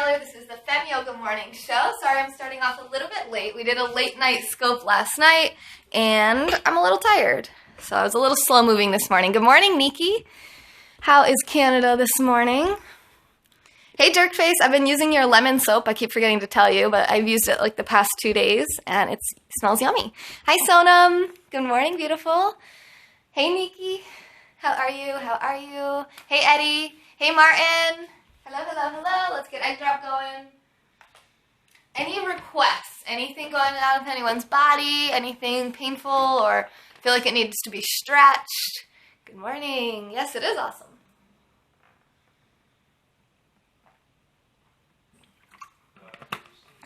Taylor. This is the Fem Yoga Morning Show. Sorry I'm starting off a little bit late. We did a late night scope last night, and I'm a little tired. So I was a little slow moving this morning. Good morning, Nikki. How is Canada this morning? Hey, Jerkface. I've been using your lemon soap. I keep forgetting to tell you, but I've used it like the past 2 days, and it smells yummy. Hi, Sonam. Good morning, beautiful. Hey, Nikki. How are you? How are you? Hey, Eddie. Hey, Martin. Hello, hello, hello. Let's get egg drop going. Any requests? Anything going on with anyone's body? Anything painful or feel like it needs to be stretched? Good morning. Yes, it is awesome.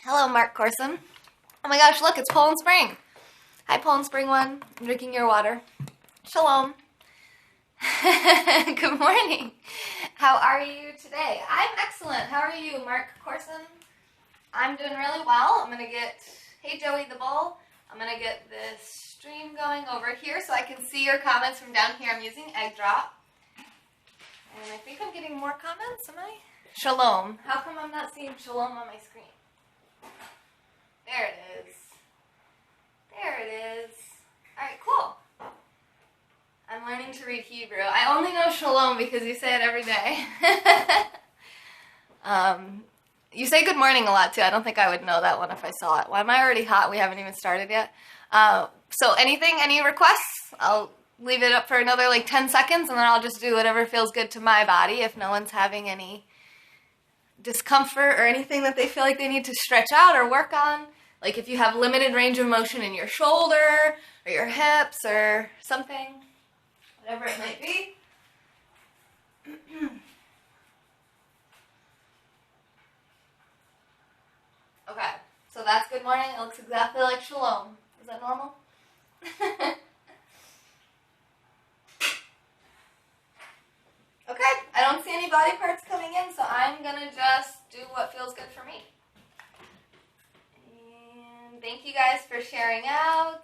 Hello, Mark Corson. Oh my gosh, look, it's Poland Spring. Hi, Poland Spring one. I'm drinking your water. Shalom. Good morning. How are you today? I'm excellent. How are you, Mark Corson? I'm doing really well. I'm going to get, hey, Joey the Bull. I'm going to get this stream going over here so I can see your comments from down here. I'm using egg drop. And I think I'm getting more comments, am I? Shalom. How come I'm not seeing shalom on my screen? There it is. There it is. All right, cool. I'm learning to read Hebrew. I only know shalom because you say it every day. You say good morning a lot, too. I don't think I would know that one if I saw it. Why am I already hot? We haven't even started yet. So any requests? I'll leave it up for another like 10 seconds, and then I'll just do whatever feels good to my body if no one's having any discomfort or anything that they feel like they need to stretch out or work on. Like if you have limited range of motion in your shoulder or your hips or something. Whatever it might be. Okay, so that's good morning. It looks exactly like shalom. Is that normal? Okay, I don't see any body parts coming in, so I'm going to just do what feels good for me. And thank you guys for sharing out.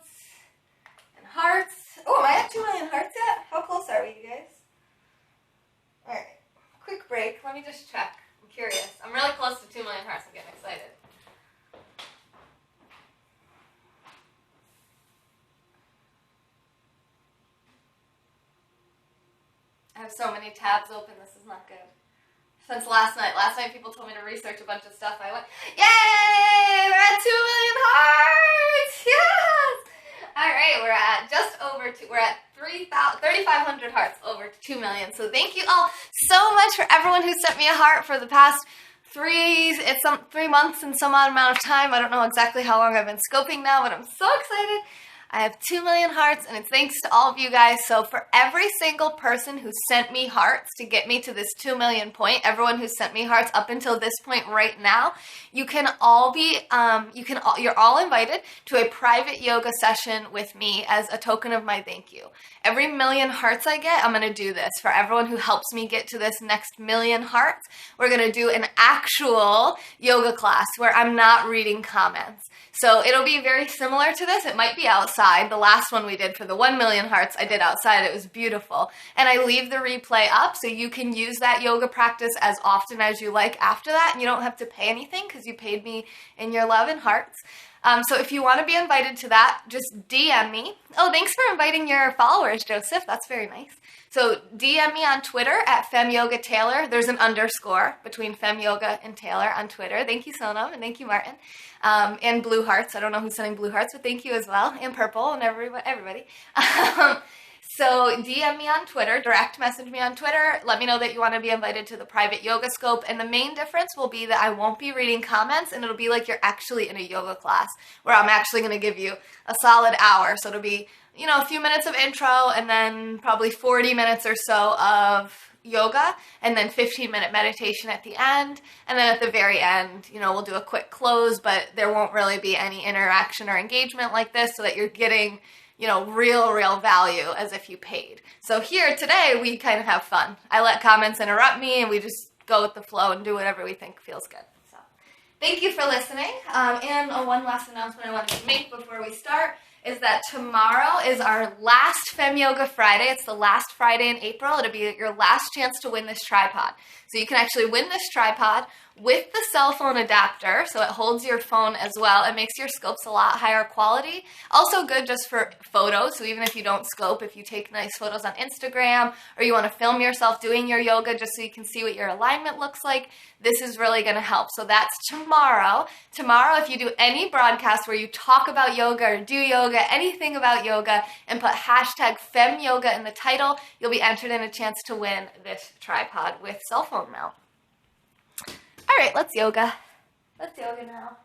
And hearts. Oh, am I at 2 million hearts yet? How close are we, you guys? Alright, quick break. Let me just check. I'm curious. I'm really close to 2 million hearts. I'm getting excited. I have so many tabs open. This is not good. Since last night. Last night people told me to research a bunch of stuff. I went, yay! We're at 2 million hearts! Yes! Alright, we're at just over we're at 3,500 hearts over 2 million. So thank you all so much for everyone who sent me a heart for the past 3 months and some odd amount of time. I don't know exactly how long I've been scoping now, but I'm so excited. I have 2 million hearts, and it's thanks to all of you guys. So for every single person who sent me hearts to get me to this 2 million point, everyone who sent me hearts up until this point right now, you can all be, you're all invited to a private yoga session with me as a token of my thank you. Every million hearts I get, I'm going to do this. For everyone who helps me get to this next million hearts, we're going to do an actual yoga class where I'm not reading comments. So it'll be very similar to this. It might be outside. The last one we did for the 1 million hearts, I did outside. It was beautiful. And I leave the replay up so you can use that yoga practice as often as you like after that. And you don't have to pay anything because you paid me in your love and hearts. So if you want to be invited to that, just DM me. Oh, thanks for inviting your followers, Joseph. That's very nice. So DM me on Twitter at FemYogaTaylor. There's an underscore between FemYoga and Taylor on Twitter. Thank you, Sonam, and thank you, Martin. And blue hearts. I don't know who's sending blue hearts, but thank you as well. And purple and everybody. So DM me on Twitter, direct message me on Twitter, let me know that you want to be invited to the private yoga scope, and the main difference will be that I won't be reading comments, and it'll be like you're actually in a yoga class, where I'm actually going to give you a solid hour, so it'll be, a few minutes of intro, and then probably 40 minutes or so of yoga, and then 15-minute meditation at the end, and then at the very end, we'll do a quick close, but there won't really be any interaction or engagement like this, so that you're getting real value as if you paid. So here today, we kind of have fun. I let comments interrupt me, and we just go with the flow and do whatever we think feels good. So thank you for listening. And one last announcement I wanted to make before we start is that tomorrow is our last Fem Yoga Friday. It's the last Friday in April. It'll be your last chance to win this tripod. So you can actually win this tripod with the cell phone adapter, so it holds your phone as well. It makes your scopes a lot higher quality. Also good just for photos, so even if you don't scope, if you take nice photos on Instagram or you want to film yourself doing your yoga just so you can see what your alignment looks like, this is really going to help. So that's tomorrow. Tomorrow, if you do any broadcast where you talk about yoga or do yoga, anything about yoga, and put hashtag FemYoga in the title, you'll be entered in a chance to win this tripod with cell phone mount. All right, let's yoga. Let's yoga now.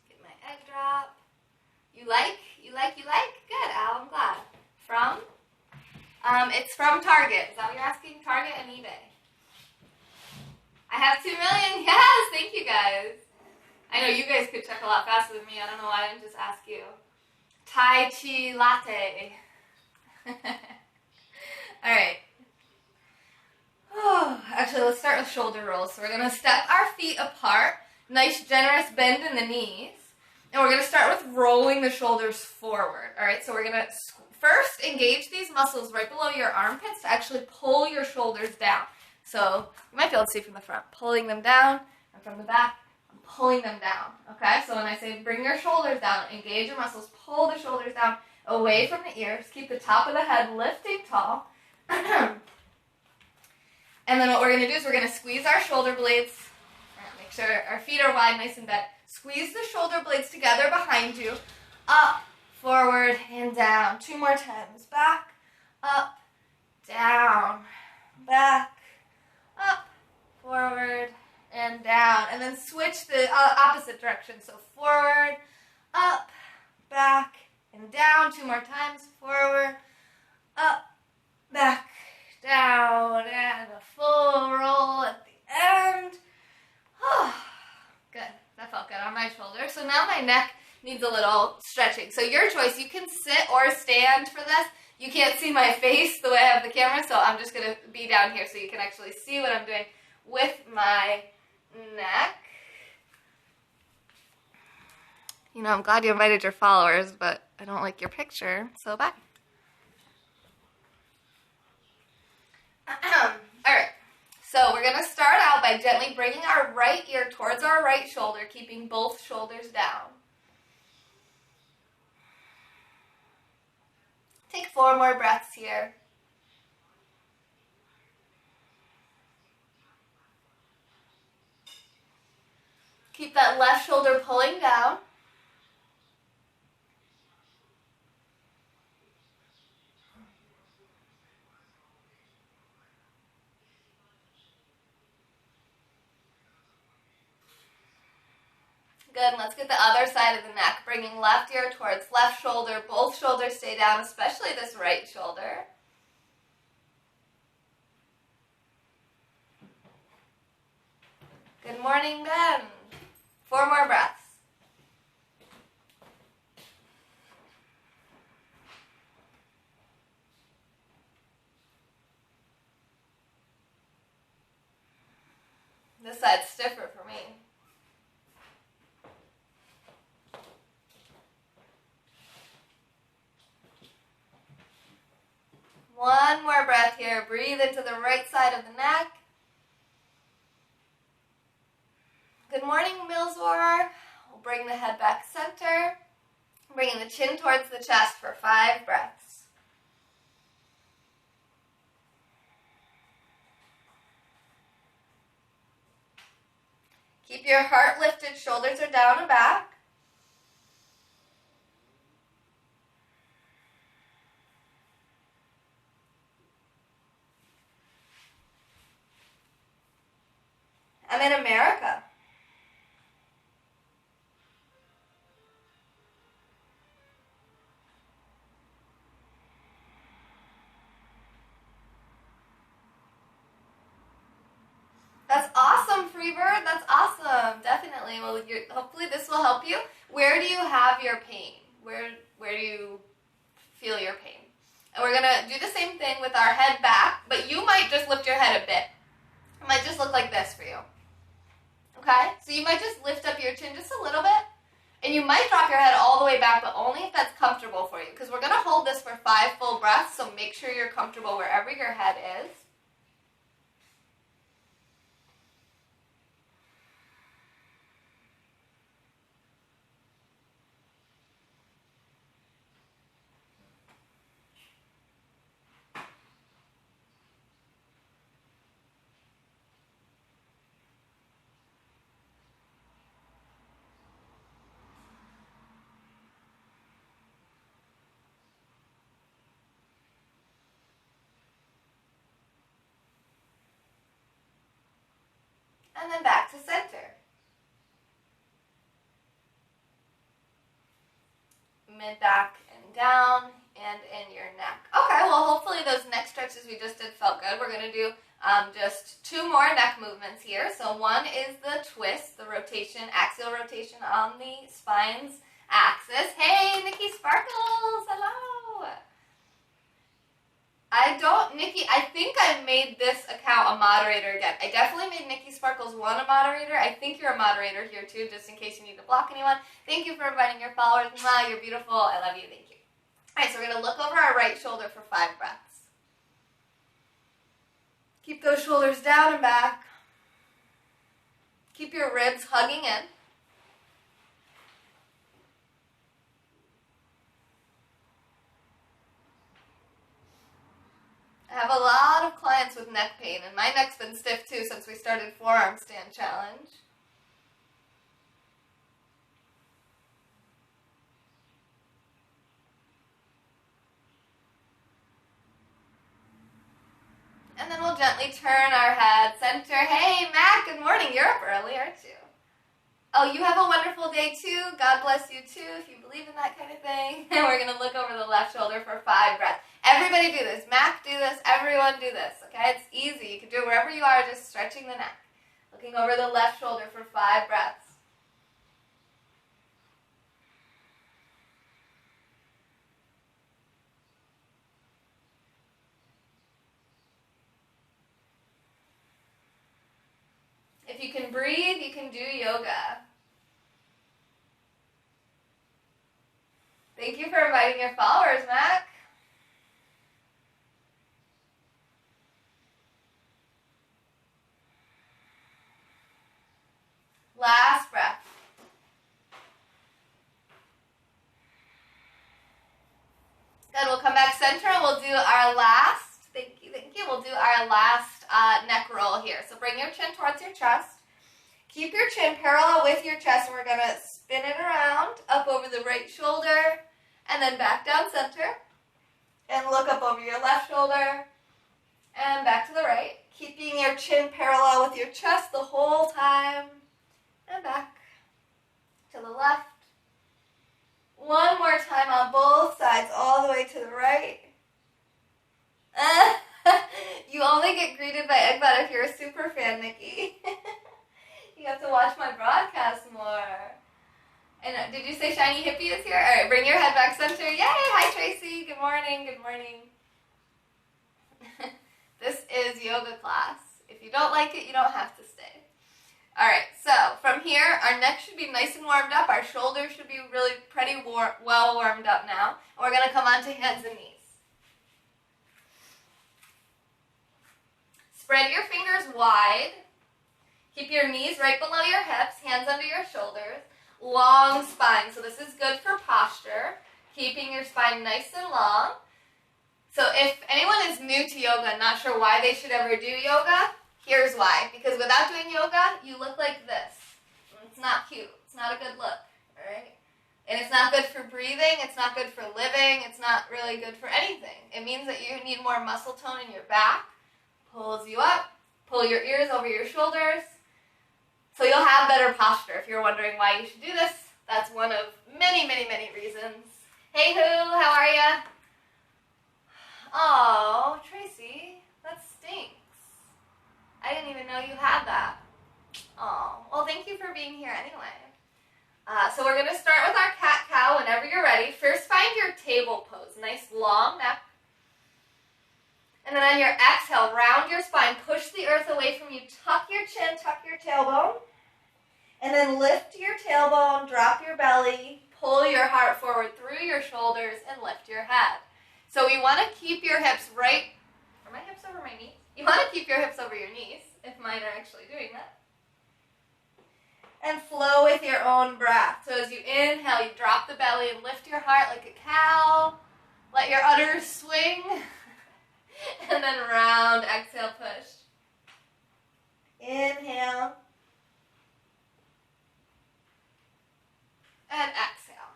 Get my egg drop. You like? Good, Al, I'm glad. From? It's from Target. Is that what you're asking? Target and eBay. I have 2 million. Yes, thank you guys. I know you guys could check a lot faster than me. I don't know why I didn't just ask you. Tai Chi Latte. All right. Oh, actually, let's start with shoulder rolls. So we're going to step our feet apart. Nice, generous bend in the knees. And we're going to start with rolling the shoulders forward. All right, so we're going to first engage these muscles right below your armpits to actually pull your shoulders down. So you might be able to see from the front, pulling them down, and from the back, I'm pulling them down. Okay, so when I say bring your shoulders down, engage your muscles, pull the shoulders down away from the ears, keep the top of the head lifting tall. And then what we're going to do is we're going to squeeze our shoulder blades. Make sure our feet are wide, nice and bent. Squeeze the shoulder blades together behind you. Up, forward, and down. 2 more times. Back, up, down, back, up, forward, and down. And then switch the opposite direction. So forward, up, back, and down. 2 more times. Forward, up, back, down, and a full roll at the end. Good. That felt good on my shoulder. So now my neck needs a little stretching. So your choice. You can sit or stand for this. You can't see my face the way I have the camera, so I'm just going to be down here so you can actually see what I'm doing with my neck. You know, I'm glad you invited your followers, but I don't like your picture, so bye. All right, so we're going to start out by gently bringing our right ear towards our right shoulder, keeping both shoulders down. Take 4 more breaths here. Keep that left shoulder pulling down. Good, let's get the other side of the neck, bringing left ear towards left shoulder. Both shoulders stay down, especially this right shoulder. Good morning, Ben. 4 more breaths. This side's stiffer for me. One more breath here. Breathe into the right side of the neck. Good morning, Millswar. We'll bring the head back center. Bringing the chin towards the chest for 5 breaths. Keep your heart lifted. Shoulders are down and back. I'm in America. That's awesome, Freebird. That's awesome. Definitely. Well, hopefully this will help you. Where do you have your pain? Where do you feel your pain? And we're going to do the same thing with our head back, but you might just lift your head a bit. It might just look like this for you. Okay? So you might just lift up your chin just a little bit, And you might drop your head all the way back, but only if that's comfortable for you, because we're going to hold this for 5 full breaths, so make sure you're comfortable wherever your head is. And then back to center. Mid-back and down and in your neck. Okay, well hopefully those neck stretches we just did felt good. We're going to do just 2 more neck movements here. So one is the twist, the rotation, axial rotation on the spine's axis. Hey, Nikki Sparkles, hello. Nikki, I think I made this account a moderator again. I definitely made Nikki Sparkles 1 a moderator. I think you're a moderator here too, just in case you need to block anyone. Thank you for inviting your followers. Mwah, you're beautiful. I love you. Thank you. All right, so we're going to look over our right shoulder for 5 breaths. Keep those shoulders down and back. Keep your ribs hugging in. I have a lot of clients with neck pain, and my neck's been stiff too since we started forearm stand challenge. And then we'll gently turn our head, center. Hey, Matt, good morning. You're up early, aren't you? Oh, you have a wonderful day too. God bless you too, if you believe in that kind of thing. And we're going to look over the left shoulder for 5 breaths. Everybody do this. Mac, do this. Everyone do this, okay? It's easy. You can do it wherever you are, just stretching the neck. Looking over the left shoulder for 5 breaths. If you can breathe, you can do yoga. Thank you for inviting your followers, Mac. Last breath. Good, we'll come back center and we'll do our last, thank you, we'll do our last neck roll here. So bring your chin towards your chest. Keep your chin parallel with your chest, and we're going to spin it around, up over the right shoulder, and then back down center. And look up over your left shoulder, and back to the right. Keeping your chin parallel with your chest the whole time. And back to the left. One more time on both sides, all the way to the right. You only get greeted by Eggbot if you're a super fan, Nikki. You have to watch my broadcast more. And did you say Shiny Hippie is here? All right, bring your head back center. Yay! Hi, Tracy. Good morning. Good morning. This is yoga class. If you don't like it, you don't have to stay. All right, so from here, our neck should be nice and warmed up. Our shoulders should be really pretty well warmed up now. And we're going to come onto hands and knees. Spread your fingers wide. Keep your knees right below your hips, hands under your shoulders. Long spine, so this is good for posture. Keeping your spine nice and long. So if anyone is new to yoga and not sure why they should ever do yoga, here's why. Because without doing yoga, you look like this. It's not cute. It's not a good look, all right? And it's not good for breathing. It's not good for living. It's not really good for anything. It means that you need more muscle tone in your back. Pulls you up. Pull your ears over your shoulders. So you'll have better posture. If you're wondering why you should do this, that's one of many, many, many reasons. Hey, Who, how are ya? Oh, Tracy, that stinks. I didn't even know you had that. Oh, well, thank you for being here anyway. So we're going to start with our cat-cow whenever you're ready. First, find your table pose. Nice long neck. And then on your exhale, round your spine. Push the earth away from you. Tuck your chin, tuck your tailbone. And then lift your tailbone, drop your belly, pull your heart forward through your shoulders, and lift your head. So we want to keep your hips right, are my hips over my knees? You want to keep your hips over your knees, if mine are actually doing that. And flow with your own breath. So as you inhale, you drop the belly and lift your heart like a cow. Let your udders swing. And then round, exhale, push. Inhale. And exhale.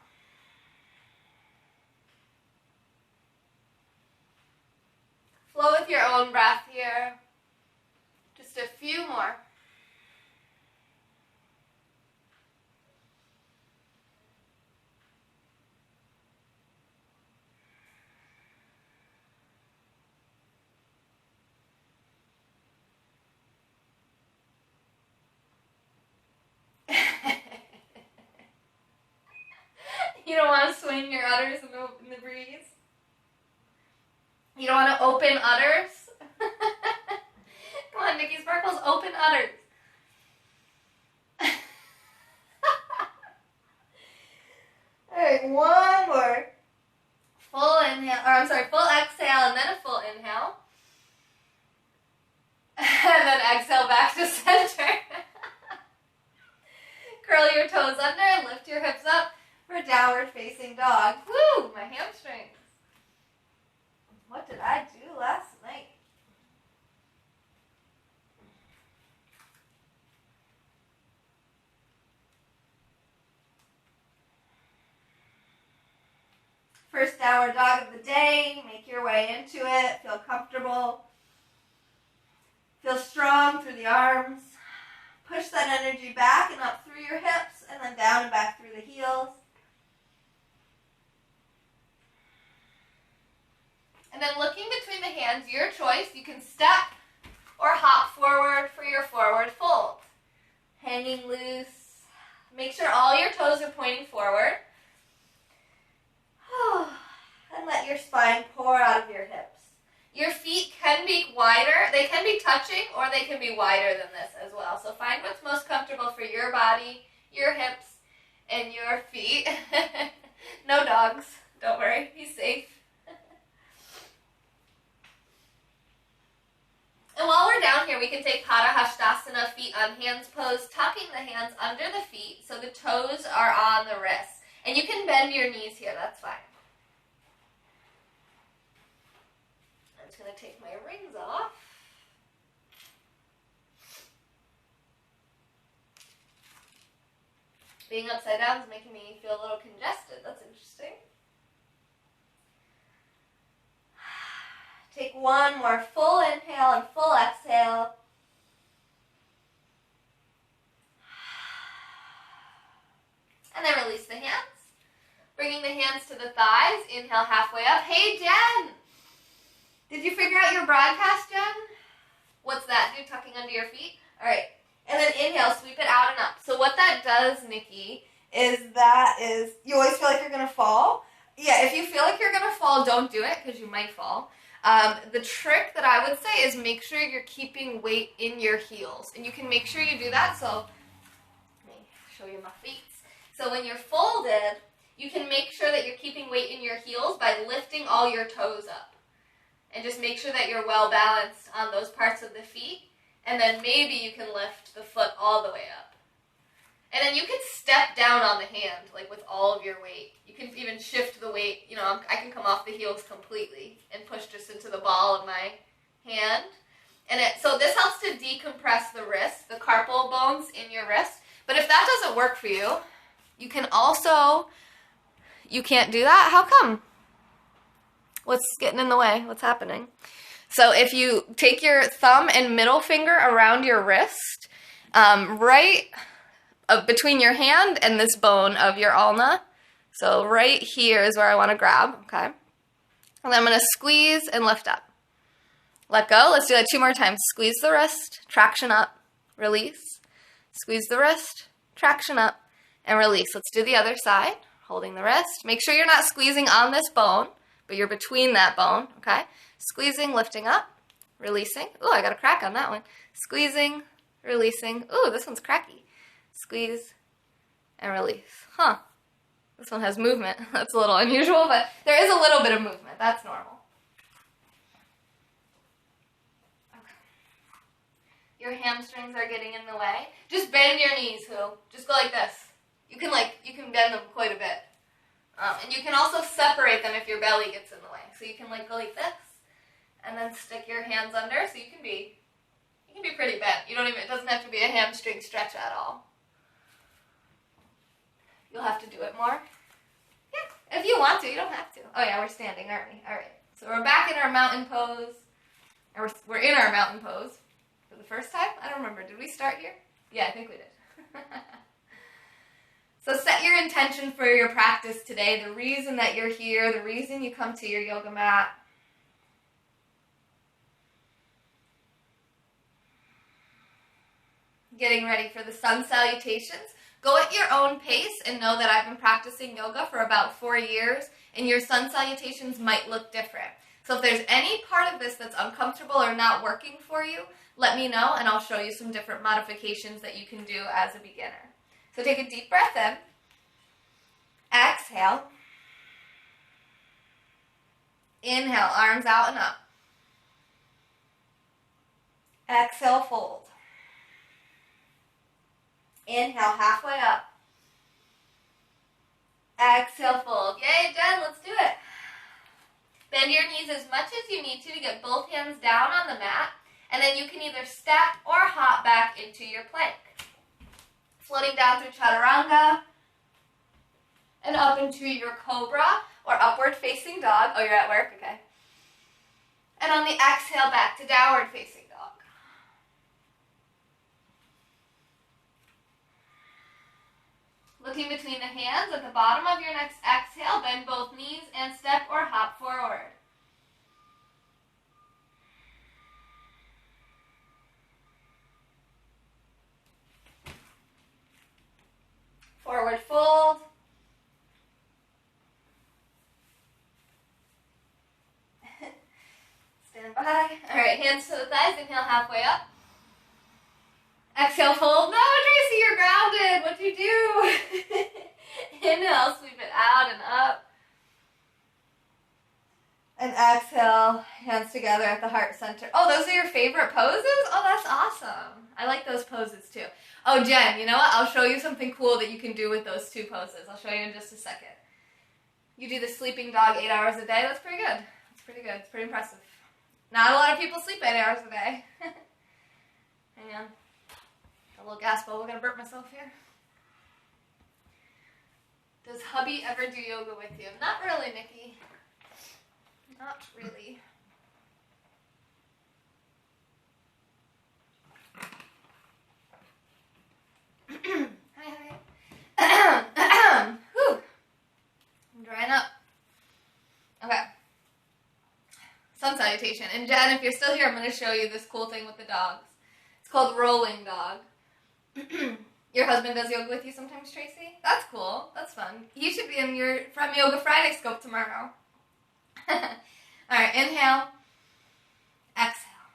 Flow with your own breath here. Just a few more. You don't want to swing your udders in the breeze? You don't want to open udders? Come on, Nikki Sparkles, open udders. All right, one more. Full inhale, full exhale and then a full inhale. And then exhale back to center. Curl your toes under, lift your hips up for downward facing dog. Woo, my hamstrings. What did I do last night? First downward dog of the day. Make your way into it. Feel comfortable. Feel strong through the arms. Push that energy back and up through your hips and then down and back through the heels. And then looking between the hands, your choice. You can step or hop forward for your forward fold. Hanging loose. Make sure all your toes are pointing forward. And let your spine pour out of your hips. Your feet can be wider. They can be touching or they can be wider than this as well. So find what's most comfortable for your body, your hips, and your feet. No dogs. Don't worry. Be safe. And while we're down here, we can take Pada Hastasana, feet on hands pose, tucking the hands under the feet so the toes are on the wrists. And you can bend your knees here. That's fine. I'm just going to take my rings off. Being upside down is making me feel a little congested. That's interesting. Take one more full inhale and full exhale. And then release the hands. Bringing the hands to the thighs. Inhale halfway up. Hey, Jen! Did you figure out your broadcast, Jen? What's that? Do tucking under your feet? All right. And then inhale, sweep it out and up. So what that does, Nikki, is you always feel like you're going to fall. Yeah, if you feel like you're going to fall, don't do it because you might fall. The trick that I would say is make sure you're keeping weight in your heels. And you can make sure you do that. So let me show you my feet. So when you're folded, you can make sure that you're keeping weight in your heels by lifting all your toes up. And just make sure that you're well balanced on those parts of the feet. And then maybe you can lift the foot all the way up. And then you can step down on the hand, like with all of your weight. You can even shift the weight. You know, I can come off the heels completely and push just into the ball of my hand. And so this helps to decompress the wrist, the carpal bones in your wrist. But if that doesn't work for you, you can also, you can't do that? How come? What's getting in the way? What's happening? So if you take your thumb and middle finger around your wrist, right between your hand and this bone of your ulna. So right here is where I want to grab, okay? And I'm going to squeeze and lift up. Let go. Let's do that 2 more times. Squeeze the wrist, traction up, release. Squeeze the wrist, traction up, and release. Let's do the other side, holding the wrist. Make sure you're not squeezing on this bone, but you're between that bone, okay? Squeezing, lifting up, releasing. Ooh, I got a crack on that one. Squeezing, releasing. Ooh, this one's cracky. Squeeze and release. Huh. This one has movement. That's a little unusual, but there is a little bit of movement. That's normal. Okay. Your hamstrings are getting in the way. Just bend your knees, Just go like this. You can bend them quite a bit. And you can also separate them if your belly gets in the way. So you can go like this, and then stick your hands under, so you can be pretty bent. It doesn't have to be a hamstring stretch at all. You'll have to do it more. Yeah, if you want to, you don't have to. Oh yeah, we're standing, aren't we? All right. So we're back in our mountain pose. Or we're in our mountain pose for the first time. I don't remember. Did we start here? Yeah, I think we did. So set your intention for your practice today, the reason that you're here, the reason you come to your yoga mat. Getting ready for the sun salutations. Go at your own pace and know that I've been practicing yoga for about 4 years, and your sun salutations might look different. So if there's any part of this that's uncomfortable or not working for you, let me know and I'll show you some different modifications that you can do as a beginner. So take a deep breath in. Exhale. Inhale, arms out and up. Exhale, fold. Inhale, halfway up. Exhale, fold. Yay, Jen, let's do it. Bend your knees as much as you need to get both hands down on the mat, and then you can either step or hop back into your plank. Floating down through chaturanga and up into your cobra or upward facing dog. Oh, you're at work? Okay. And on the exhale, back to downward facing dog. Looking between the hands at the bottom of your next exhale, bend both knees and step or hop forward. Forward fold. Stand by. All right, hands to the thighs. Inhale, halfway up. Exhale, fold. No, Tracy, you're grounded. What'd you do? Inhale, sweep it out and up. And exhale, hands together at the heart center. Oh, those are your favorite poses? Oh, that's awesome. I like those poses too. Oh, Jen, you know what? I'll show you something cool that you can do with those two poses. I'll show you in just a second. You do the sleeping dog 8 hours a day. That's pretty good. That's pretty good. It's pretty impressive. Not a lot of people sleep 8 hours a day. Hang on. A little gas bubble. I'm going to burp myself here. Does hubby ever do yoga with you? Not really, Nikki. Not really. Hi. Whew. I'm drying up. Okay. Sun salutation. And Jen, if you're still here, I'm going to show you this cool thing with the dogs. It's called rolling dog. Your husband does yoga with you sometimes, Tracy? That's cool. That's fun. He should be in your From Yoga Friday scope tomorrow. All right, inhale. Exhale.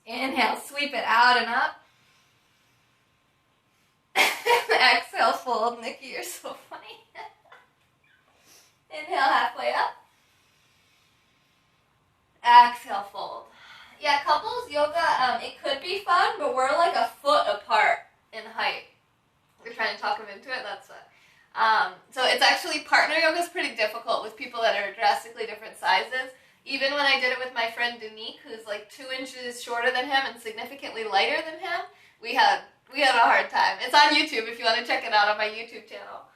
Inhale, sweep it out and up. Exhale, fold. Nikki, you're so funny. Inhale, halfway up. Exhale, fold. Yeah, couples yoga, it could be fun, but we're like a foot apart in height. We're trying to talk them into it, that's what. So it's actually, partner yoga is pretty difficult with people that are drastically different sizes. Even when I did it with my friend Danique, who's like 2 inches shorter than him and significantly lighter than him, we had a hard time. It's on YouTube if you want to check it out on my YouTube channel.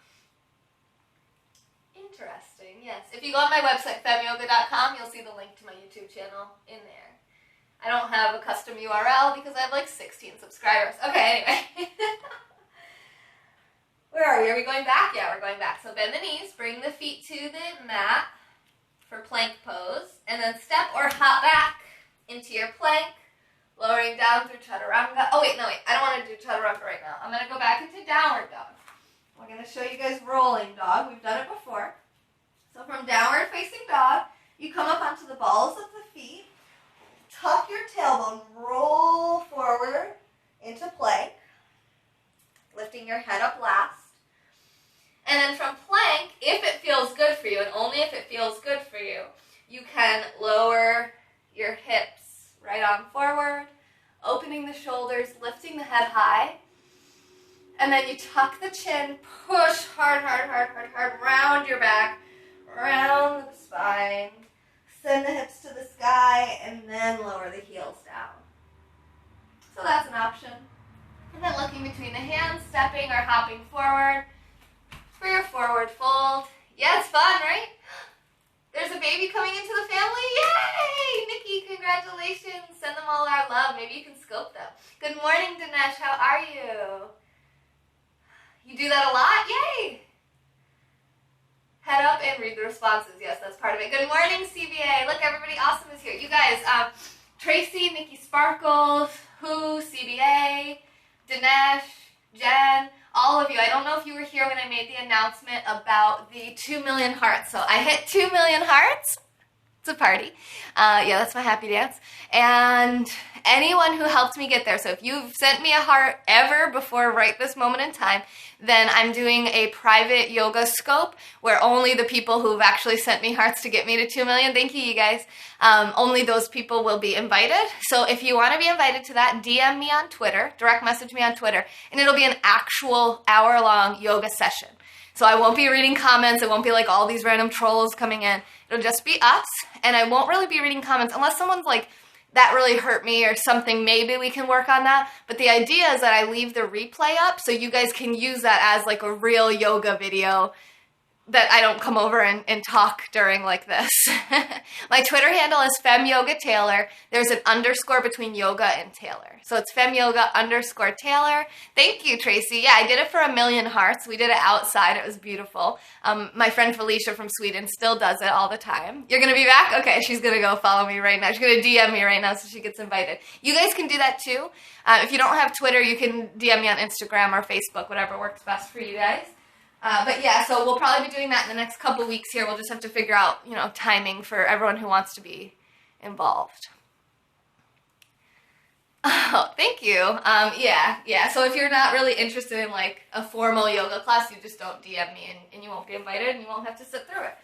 Interesting, yes. If you go on my website, femyoga.com, you'll see the link to my YouTube channel in there. I don't have a custom URL because I have like 16 subscribers. Okay, anyway. Where are we? Are we going back? Yeah, we're going back. So bend the knees, bring the feet to the mat for plank pose, and then step or hop back into your plank, lowering down through chaturanga. Oh, wait, I don't want to do chaturanga right now. I'm going to go back into downward dog. We're going to show you guys rolling dog. We've done it before. So from downward facing dog, you come up onto the balls of the feet, tuck your tailbone, roll forward into plank. lifting your head up last. And then from plank, if it feels good for you, and only if it feels good for you, you can lower your hips right on forward, opening the shoulders, lifting the head high. And then you tuck the chin, push hard, hard, hard, hard, hard, round your back, round the spine. Send the hips to the sky, and then lower the heels down. So that's an option. And then looking between the hands, stepping or hopping forward for your forward fold. Yeah, it's fun, right? There's a baby coming into the family. Yay! Nikki, congratulations. Send them all our love. Maybe you can scope them. Good morning, Dinesh. How are you? You do that a lot? Yay! Head up and read the responses. Yes, that's part of it. Good morning, CBA. Look, everybody awesome is here. You guys, Tracy, Nikki Sparkles, Who, CBA, Dinesh, Jen, all of you. I don't know if you were here when I made the announcement about the 2 million hearts. So I hit 2 million hearts. It's a party. Yeah, that's my happy dance. And anyone who helped me get there, so if you've sent me a heart ever before right this moment in time, then I'm doing a private yoga scope where only the people who've actually sent me hearts to get me to 2 million, thank you guys, only those people will be invited. So if you want to be invited to that, DM me on Twitter, direct message me on Twitter, and it'll be an actual hour-long yoga session. So I won't be reading comments. It won't be like all these random trolls coming in. It'll just be us, and I won't really be reading comments unless someone's like, that really hurt me or something, maybe we can work on that. But the idea is that I leave the replay up so you guys can use that as like a real yoga video that I don't come over and talk during like this. My Twitter handle is FemYogaTaylor. There's an underscore between yoga and Taylor. So it's FemYoga_Taylor. Thank you, Tracy. Yeah, I did it for 1 million hearts. We did it outside. It was beautiful. My friend Felicia from Sweden still does it all the time. You're going to be back? Okay, she's going to go follow me right now. She's going to DM me right now so she gets invited. You guys can do that too. If you don't have Twitter, you can DM me on Instagram or Facebook, whatever works best for you guys. But yeah, so we'll probably be doing that in the next couple weeks here. We'll just have to figure out, timing for everyone who wants to be involved. Oh, thank you. Yeah. So if you're not really interested in like a formal yoga class, you just don't DM me and you won't be invited and you won't have to sit through it.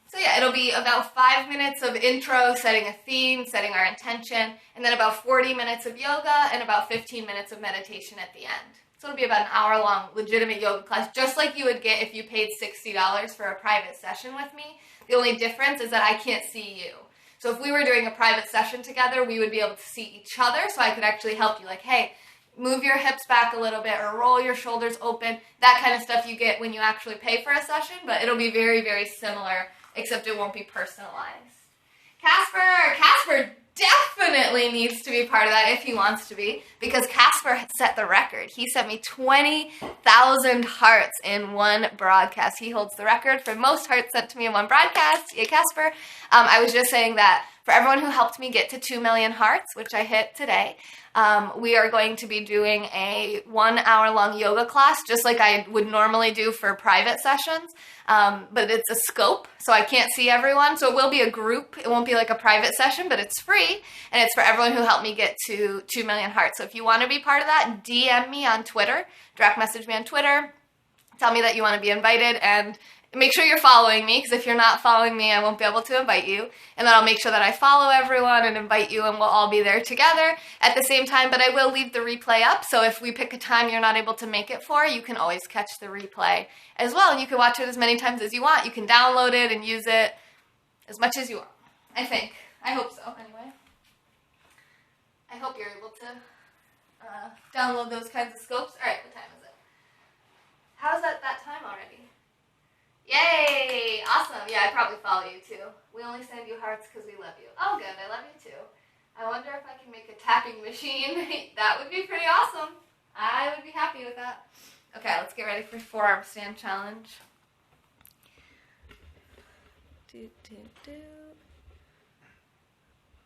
So yeah, it'll be about 5 minutes of intro, setting a theme, setting our intention, and then about 40 minutes of yoga and about 15 minutes of meditation at the end. So it'll be about an hour-long legitimate yoga class, just like you would get if you paid $60 for a private session with me. The only difference is that I can't see you. So if we were doing a private session together, we would be able to see each other, so I could actually help you, like, hey, move your hips back a little bit or roll your shoulders open, that kind of stuff you get when you actually pay for a session, but it'll be very, very similar, except it won't be personalized. Casper definitely needs to be part of that if he wants to be, because Casper set the record. He sent me 20,000 hearts in one broadcast. He holds the record for most hearts sent to me in one broadcast. Yeah, Casper. I was just saying that for everyone who helped me get to 2 million hearts, which I hit today, we are going to be doing a 1 hour-long yoga class, just like I would normally do for private sessions, but it's a scope, so I can't see everyone, so it will be a group. It won't be like a private session, but it's free, and it's for everyone who helped me get to 2 million hearts. So if you want to be part of that, DM me on Twitter, direct message me on Twitter, tell me that you want to be invited, and make sure you're following me, because if you're not following me, I won't be able to invite you. And then I'll make sure that I follow everyone and invite you, and we'll all be there together at the same time. But I will leave the replay up, so if we pick a time you're not able to make it for, you can always catch the replay as well. And you can watch it as many times as you want. You can download it and use it as much as you want, I think. I hope so, anyway. I hope you're able to download those kinds of scopes. All right, what time is it? How's that time already? Yay! Awesome. Yeah, I probably follow you too. We only send you hearts because we love you. Oh, good. I love you too. I wonder if I can make a tapping machine. That would be pretty awesome. I would be happy with that. Okay, let's get ready for forearm stand challenge.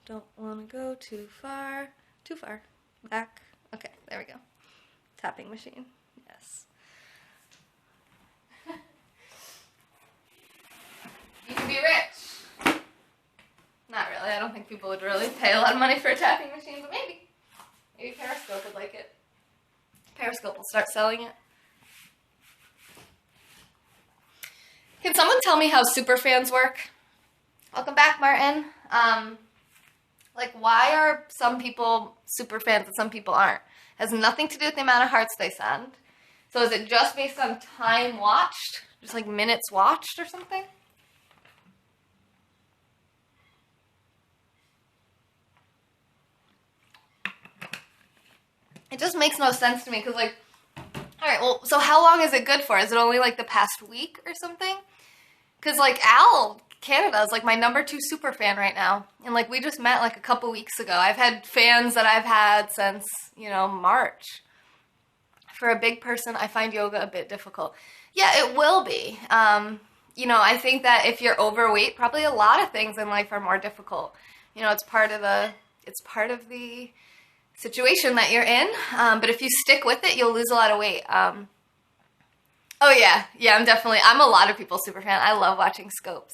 Don't want to go too far. Too far. Back. Okay, there we go. Tapping machine. Yes. You can be rich. Not really. I don't think people would really pay a lot of money for a tapping machine, but maybe. Maybe Periscope would like it. Periscope will start selling it. Can someone tell me how super fans work? Welcome back, Martin. Like, why are some people super fans and some people aren't? It has nothing to do with the amount of hearts they send. So is it just based on time watched? Just like minutes watched or something? It just makes no sense to me because, like, alright, well, so how long is it good for? Is it only like the past week or something? Because, like, Al Canada is like my #2 super fan right now. And, like, we just met like a couple weeks ago. I've had fans that I've had since, you know, March. For a big person, I find yoga a bit difficult. Yeah, it will be. You know, I think that if you're overweight, probably a lot of things in life are more difficult. You know, it's part of the situation that you're in. But if you stick with it, you'll lose a lot of weight. Oh yeah, I'm a lot of people's super fan. I love watching Scopes.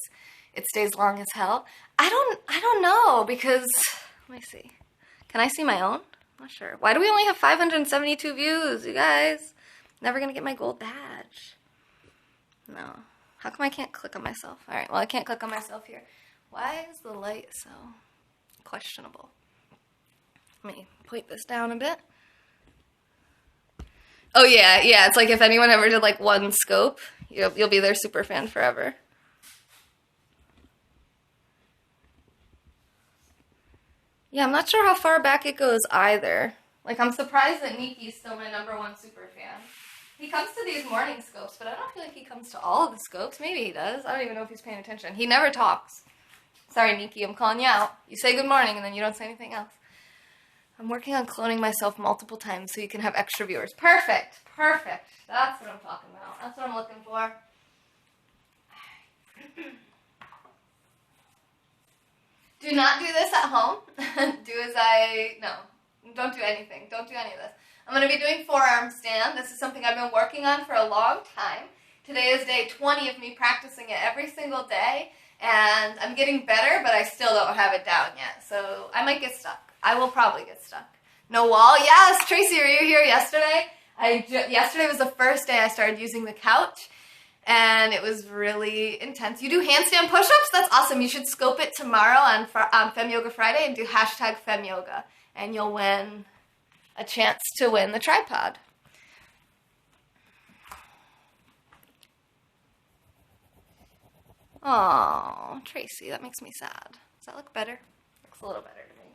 It stays long as hell. I don't know because, let me see. Can I see my own? Not sure. Why do we only have 572 views, you guys? Never gonna get my gold badge. No. How come I can't click on myself? All right, well, I can't click on myself here. Why is the light so questionable? Let me point this down a bit. Oh yeah, it's like if anyone ever did like one scope, you'll be their super fan forever. Yeah, I'm not sure how far back it goes either. Like, I'm surprised that Niki's still my #1 super fan. He comes to these morning scopes, but I don't feel like he comes to all of the scopes. Maybe he does. I don't even know if he's paying attention. He never talks. Sorry, Niki, I'm calling you out. You say good morning, and then you don't say anything else. I'm working on cloning myself multiple times so you can have extra viewers. Perfect. That's what I'm talking about. That's what I'm looking for. Do not do this at home. Don't do anything. Don't do any of this. I'm going to be doing forearm stand. This is something I've been working on for a long time. Today is day 20 of me practicing it every single day, and I'm getting better, but I still don't have it down yet, so I might get stuck. I will probably get stuck. No wall? Yes, Tracy, were you here yesterday? Yesterday was the first day I started using the couch, and it was really intense. You do handstand push-ups? That's awesome. You should scope it tomorrow on Fem Yoga Friday and do #FemYoga, and you'll win a chance to win the tripod. Oh, Tracy, that makes me sad. Does that look better? Looks a little better to me.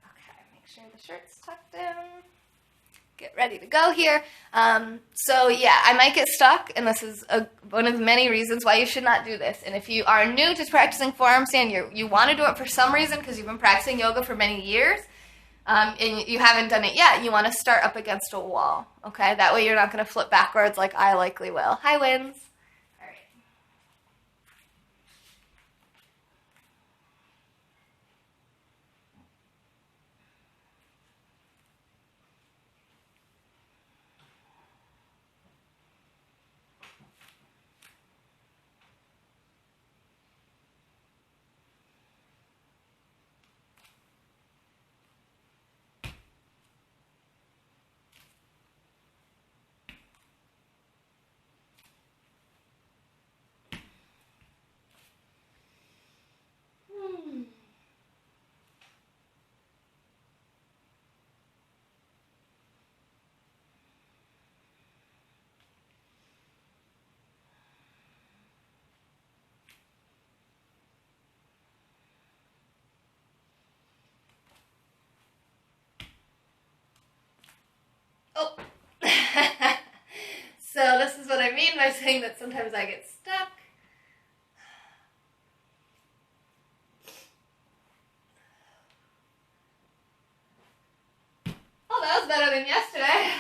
Okay, make sure the shirt's tucked in. Get ready to go here. So yeah, I might get stuck, and this is one of the many reasons why you should not do this. And if you are new to practicing forearm stand, you want to do it for some reason because you've been practicing yoga for many years, and you haven't done it yet, you want to start up against a wall, okay? That way you're not going to flip backwards like I likely will. Hi, Wins. Oh. So this is what I mean by saying that sometimes I get stuck. Oh, that was better than yesterday.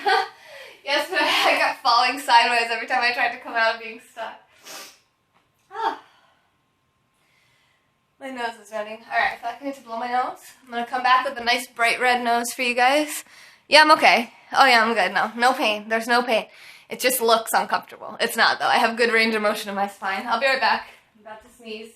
Yesterday I got falling sideways every time I tried to come out of being stuck. Oh. My nose is running. Alright, I feel like I need to blow my nose. I'm going to come back with a nice bright red nose for you guys. Yeah, I'm okay. Oh yeah, I'm good. No pain. There's no pain. It just looks uncomfortable. It's not, though. I have good range of motion in my spine. I'll be right back. I'm about to sneeze.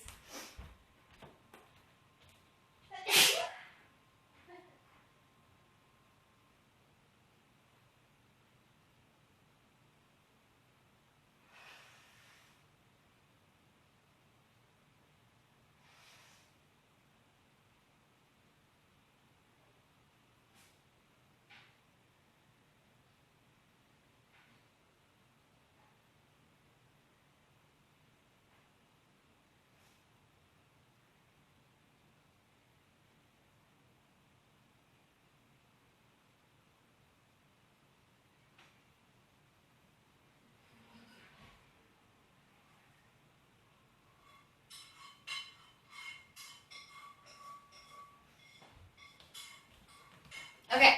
Okay.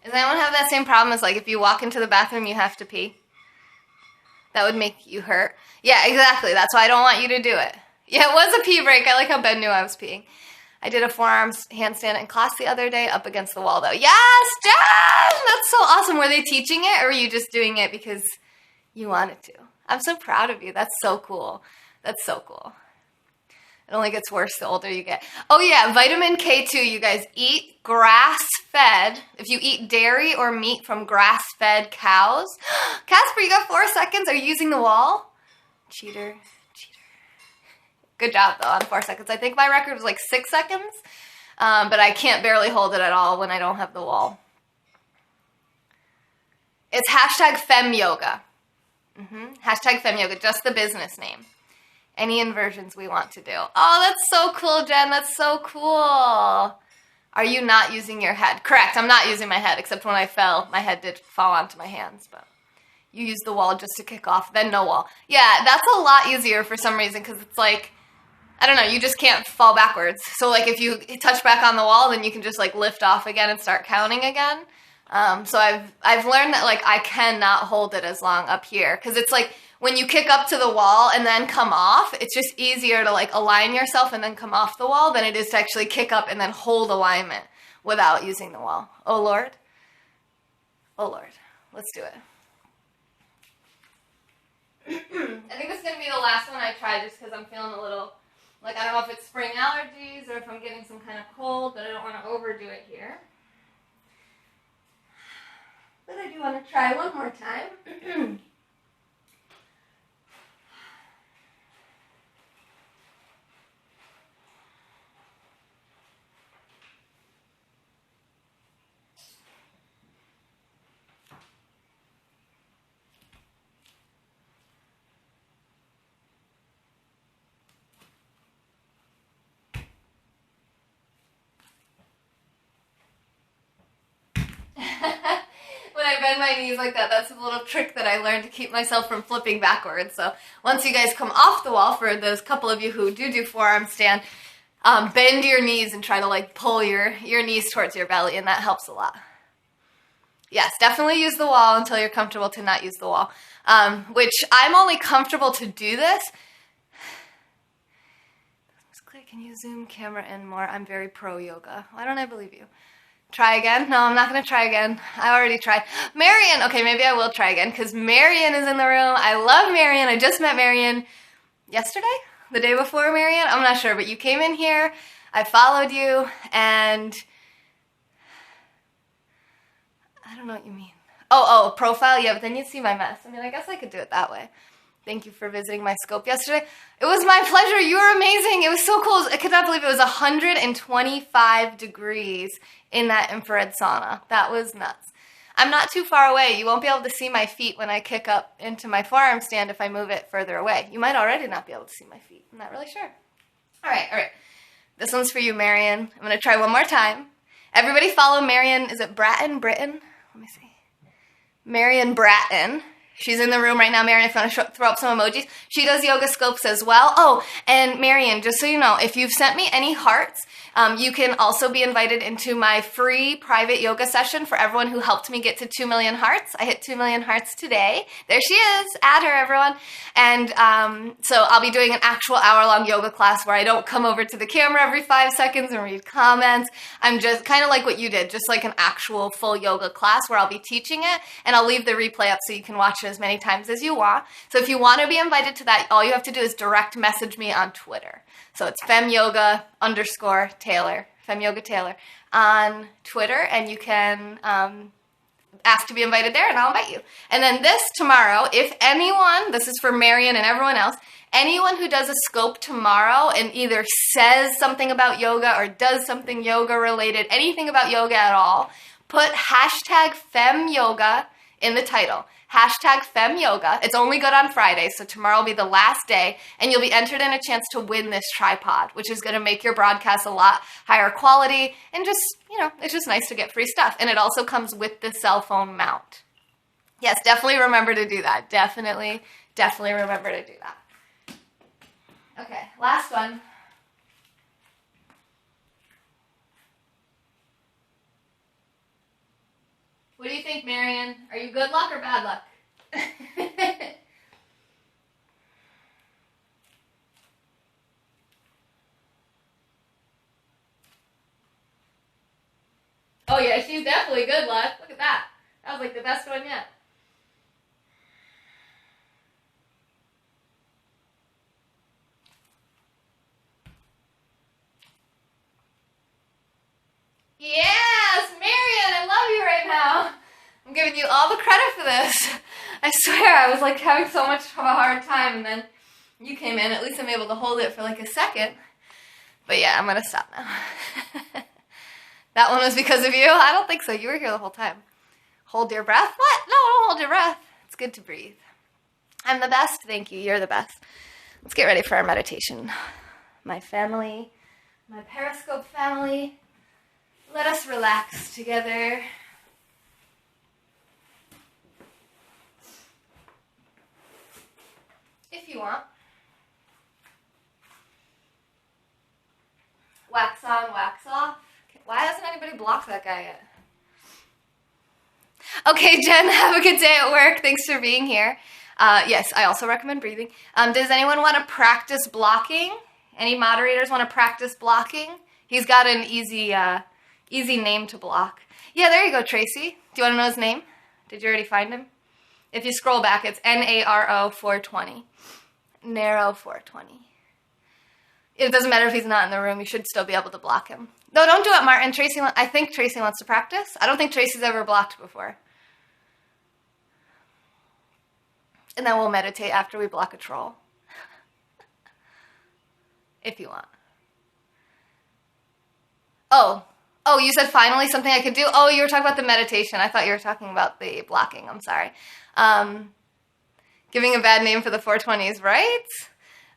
Does anyone have that same problem as, like, if you walk into the bathroom, you have to pee? That would make you hurt. Yeah, exactly. That's why I don't want you to do it. Yeah, it was a pee break. I like how Ben knew I was peeing. I did a forearm handstand in class the other day up against the wall, though. Yes, Jen! That's so awesome. Were they teaching it, or were you just doing it because you wanted to? I'm so proud of you. That's so cool. That's so cool. It only gets worse the older you get. Oh yeah, vitamin K2, you guys. Eat grass-fed. If you eat dairy or meat from grass-fed cows. Casper, you got 4 seconds. Are you using the wall? Cheater. Good job, though, on 4 seconds. I think my record was like 6 seconds, but I can't barely hold it at all when I don't have the wall. It's hashtag FemYoga. Hashtag FemYoga, just the business name. Any inversions we want to do. Oh, that's so cool, Jen. That's so cool. Are you not using your head? Correct, I'm not using my head, except when I fell, my head did fall onto my hands, but you use the wall just to kick off, then no wall. Yeah, that's a lot easier for some reason, because it's like, I don't know, you just can't fall backwards. So like if you touch back on the wall, then you can just like lift off again and start counting again. So I've learned that like I cannot hold it as long up here, because it's like when you kick up to the wall and then come off, it's just easier to like align yourself and then come off the wall than it is to actually kick up and then hold alignment without using the wall. Oh Lord. Oh Lord. Let's do it. I think this is going to be the last one I try just because I'm feeling a little, like I don't know if it's spring allergies or if I'm getting some kind of cold, but I don't want to overdo it here. But I do want to try one more time. When I bend my knees like that, that's a little trick that I learned to keep myself from flipping backwards. So once you guys come off the wall, for those couple of you who do forearm stand, bend your knees and try to like pull your knees towards your belly, and that helps a lot. Yes, definitely use the wall until you're comfortable to not use the wall, which I'm only comfortable to do this. Can you zoom camera in more? I'm very pro yoga. Why don't I believe you? Try again? No, I'm not going to try again. I already tried. Marion! Okay, maybe I will try again, because Marion is in the room. I love Marion. I just met Marion yesterday? The day before, Marion? I'm not sure, but you came in here. I followed you, and I don't know what you mean. Oh, profile? Yeah, but then you'd see my mess. I mean, I guess I could do it that way. Thank you for visiting my scope yesterday. It was my pleasure. You were amazing. It was so cool. I could not believe it was 125 degrees in that infrared sauna. That was nuts. I'm not too far away. You won't be able to see my feet when I kick up into my forearm stand if I move it further away. You might already not be able to see my feet. I'm not really sure. All right. This one's for you, Marion. I'm going to try one more time. Everybody follow Marion. Is it Bratton? Let me see. Marion Bratton. She's in the room right now, Marion, if you want to throw up some emojis. She does yoga scopes as well. Oh, and Marion, just so you know, if you've sent me any hearts, you can also be invited into my free private yoga session for everyone who helped me get to 2 million hearts. I hit 2 million hearts today. There she is. Add her, everyone. And so I'll be doing an actual hour-long yoga class where I don't come over to the camera every 5 seconds and read comments. I'm just kind of like what you did, just like an actual full yoga class where I'll be teaching it, and I'll leave the replay up so you can watch it as many times as you want. So if you want to be invited to that, all you have to do is direct message me on Twitter. So it's femyoga_Taylor, femyoga Taylor on Twitter, and you can ask to be invited there, and I'll invite you. And then this tomorrow, if anyone, this is for Marion and everyone else, anyone who does a scope tomorrow and either says something about yoga or does something yoga related, anything about yoga at all, put hashtag FemYoga in the title. Hashtag FemYoga. It's only good on Friday, so tomorrow will be the last day, and you'll be entered in a chance to win this tripod, which is going to make your broadcast a lot higher quality, and just, you know, it's just nice to get free stuff. And it also comes with the cell phone mount. Yes, definitely remember to do that. Definitely remember to do that. Okay, last one. think, Marion? Are you good luck or bad luck? Oh yeah, she's definitely good luck. Look at that. That was like the best one yet. Yes, Marion, I love you right now. I'm giving you all the credit for this. I swear, I was like having so much of a hard time, and then you came in. At least I'm able to hold it for like a second. But yeah, I'm gonna stop now. That one was because of you? I don't think so. You were here the whole time. Hold your breath? What? No, don't hold your breath. It's good to breathe. I'm the best. Thank you. You're the best. Let's get ready for our meditation. My family, my Periscope family, let us relax together. If you want. Wax on, wax off. Why hasn't anybody blocked that guy yet? Okay, Jen, have a good day at work. Thanks for being here. Yes, I also recommend breathing. Does anyone want to practice blocking? Any moderators want to practice blocking? He's got an easy name to block. Yeah, there you go, Tracy. Do you want to know his name? Did you already find him? If you scroll back, it's NARO 420. Narrow 420. It doesn't matter if he's not in the room. You should still be able to block him. No, don't do it, Martin. I think Tracy wants to practice. I don't think Tracy's ever blocked before. And then we'll meditate after we block a troll. If you want. Oh, you said finally something I could do? Oh, you were talking about the meditation. I thought you were talking about the blocking. I'm sorry. Giving a bad name for the 420s, right?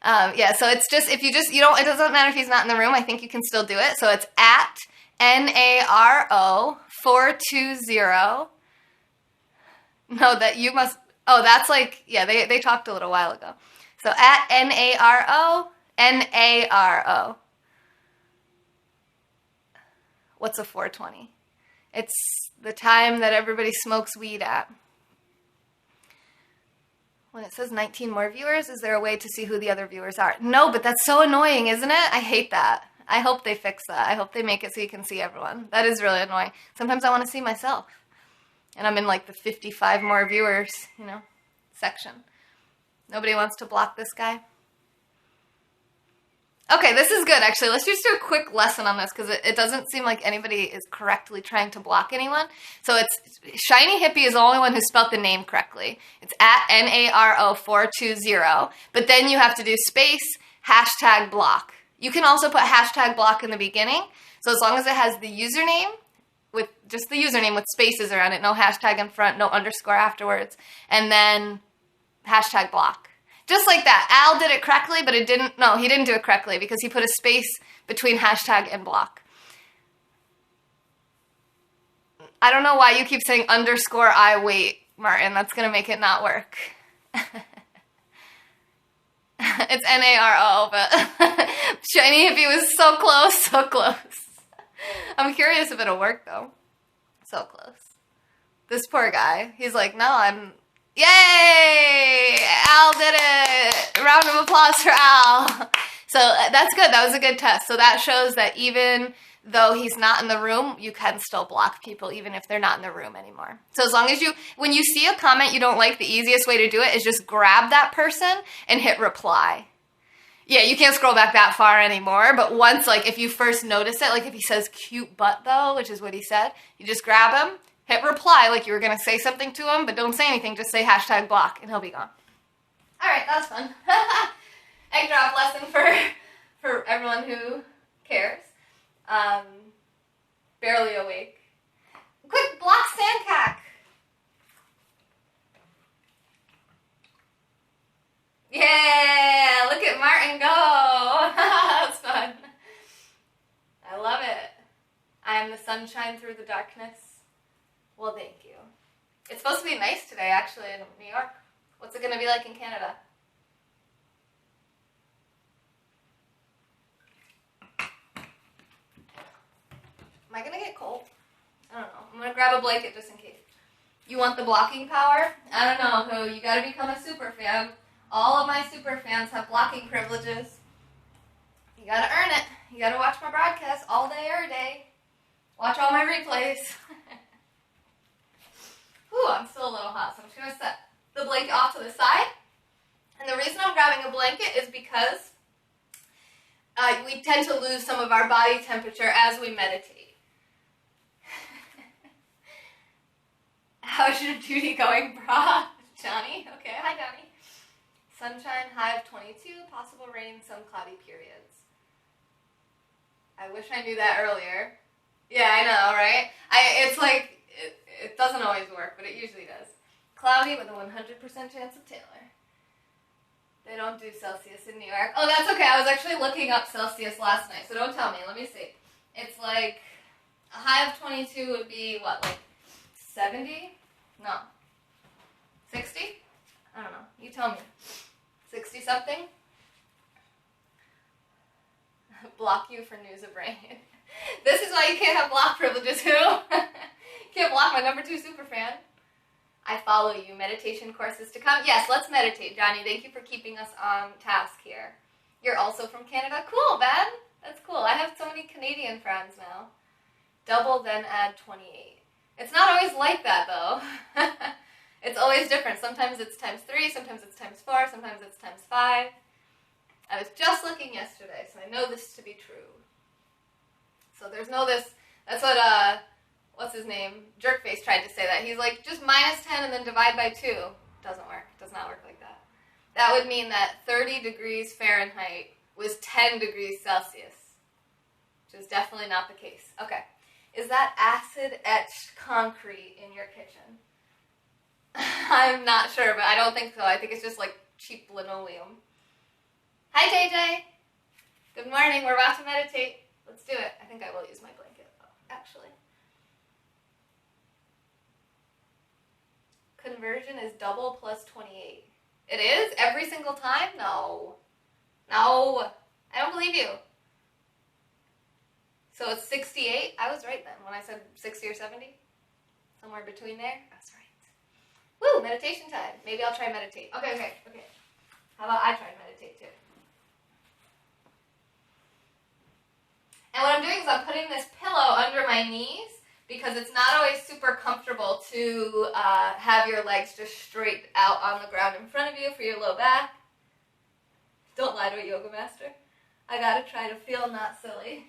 Yeah, so it's just, if you don't, it doesn't matter if he's not in the room, I think you can still do it. So it's at NARO 420. No, that you must, that's like, yeah, they talked a little while ago. So at NARO. What's a 420? It's the time that everybody smokes weed at. When it says 19 more viewers, is there a way to see who the other viewers are? No, but that's so annoying, isn't it? I hate that. I hope they fix that. I hope they make it so you can see everyone. That is really annoying. Sometimes I want to see myself. And I'm in like the 55 more viewers, section. Nobody wants to block this guy? Okay, this is good, actually. Let's just do a quick lesson on this, because it doesn't seem like anybody is correctly trying to block anyone. So it's Shiny Hippie is the only one who spelled the name correctly. It's at NARO 420, but then you have to do space, hashtag block. You can also put hashtag block in the beginning, so as long as it has the username, with just the username with spaces around it, no hashtag in front, no underscore afterwards, and then hashtag block. Just like that. Al did it correctly, but he didn't do it correctly because he put a space between hashtag and block. I don't know why you keep saying underscore I wait, Martin. That's going to make it not work. It's NARO, but Shiny Hippie was so close, so close. I'm curious if it'll work, though. So close. This poor guy. He's like, no, Yay! Al did it! Round of applause for Al. So that's good. That was a good test. So that shows that even though he's not in the room, you can still block people even if they're not in the room anymore. So as long as when you see a comment you don't like, the easiest way to do it is just grab that person and hit reply. Yeah, you can't scroll back that far anymore, but once, if you first notice it, if he says cute butt though, which is what he said, you just grab him, hit reply like you were going to say something to him, but don't say anything, just say hashtag block, and he'll be gone. Alright, that was fun. Egg drop lesson for everyone who cares. Barely awake. Quick, block Sandcack! Yeah! Look at Martin go! That's fun. I love it. I am the sunshine through the darkness. Well, thank you. It's supposed to be nice today, actually, in New York. What's it going to be like in Canada? Am I going to get cold? I don't know. I'm going to grab a blanket just in case. You want the blocking power? I don't know who. You gotta become a super fan. All of my super fans have blocking privileges. You gotta earn it. You gotta watch my broadcast all day, every day. Watch all my replays. Whew, I'm still a little hot, so I'm just gonna set the blanket off to the side. And the reason I'm grabbing a blanket is because we tend to lose some of our body temperature as we meditate. How's your duty going, brah? Johnny? Okay, hi, Johnny. Sunshine, high of 22, possible rain, some cloudy periods. I wish I knew that earlier. Yeah, I know, right? It's like, it doesn't always work, but it usually does. Cloudy with a 100% chance of Taylor. They don't do Celsius in New York. Oh, that's okay. I was actually looking up Celsius last night, so don't tell me. Let me see. It's like, a high of 22 would be, what, like 70? No. 60? I don't know. You tell me. 60-something? Block you for news of rain. This is why you can't have block privileges, who? Can't block my number 2 superfan. I follow you. Meditation courses to come. Yes, let's meditate, Johnny. Thank you for keeping us on task here. You're also from Canada. Cool, Ben. That's cool. I have so many Canadian friends now. Double, then add 28. It's not always like that, though. It's always different. Sometimes it's times 3, sometimes it's times 4, sometimes it's times 5. I was just looking yesterday, so I know this to be true. So there's no this. That's what, what's his name? Jerkface tried to say that. He's like, just minus 10 and then divide by 2. Doesn't work. Does not work like that. That would mean that 30 degrees Fahrenheit was 10 degrees Celsius, which is definitely not the case. Okay. Is that acid-etched concrete in your kitchen? I'm not sure, but I don't think so. I think it's just like cheap linoleum. Hi, JJ. Good morning. We're about to meditate. Let's do it. I think I will use my blanket, actually. Conversion is double plus 28. It is? Every single time? No. No. I don't believe you. So it's 68? I was right then when I said 60 or 70. Somewhere between there. I was right. Woo! Meditation time. Maybe I'll try meditate. Okay. How about I try meditate too? And what I'm doing is I'm putting this pillow under my knees because it's not always super comfortable to have your legs just straight out on the ground in front of you for your low back. Don't lie to a yoga master. I gotta try to feel not silly.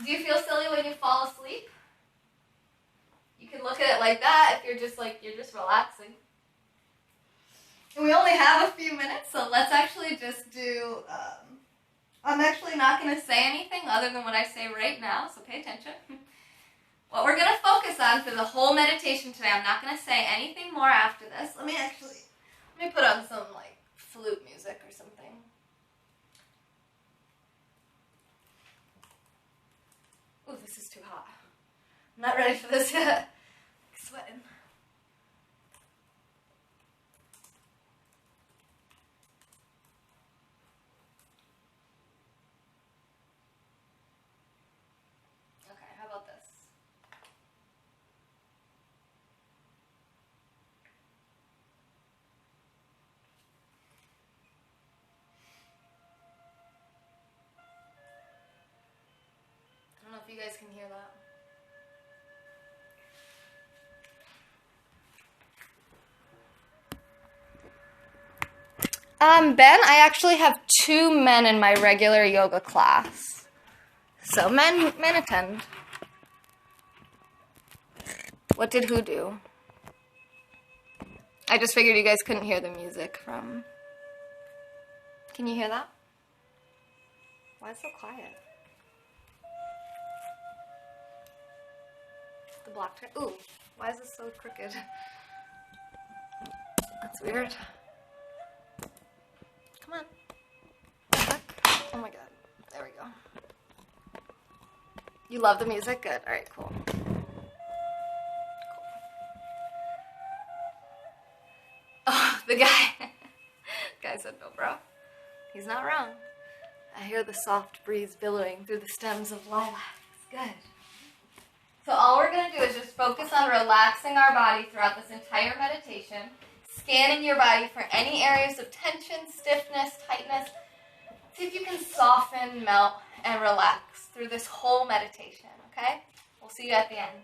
Do you feel silly when you fall asleep? You can look at it like that if you're just relaxing. And we only have a few minutes, so let's actually just do, I'm actually not going to say anything other than what I say right now, so pay attention. What we're going to focus on for the whole meditation today, I'm not going to say anything more after this. Let me put on some, like, flute music or something. Ooh, this is too hot. I'm not ready for this yet. I'm sweating. Okay, how about this? I don't know if you guys can hear that. Ben, I actually have 2 men in my regular yoga class. So men attend. What did who do? I just figured you guys couldn't hear the music from... Can you hear that? Why is it so quiet? The block track. Ooh, why is this so crooked? That's weird. Come on. Oh my god. There we go. You love the music? Good. Alright, cool. Oh, the guy said no, bro. He's not wrong. I hear the soft breeze billowing through the stems of lilacs. Good. So all we're going to do is just Focus on relaxing our body throughout this entire meditation, scanning your body for any areas of tension, stiffness, tightness. See if you can soften, melt, and relax through this whole meditation, okay? We'll see you at the end.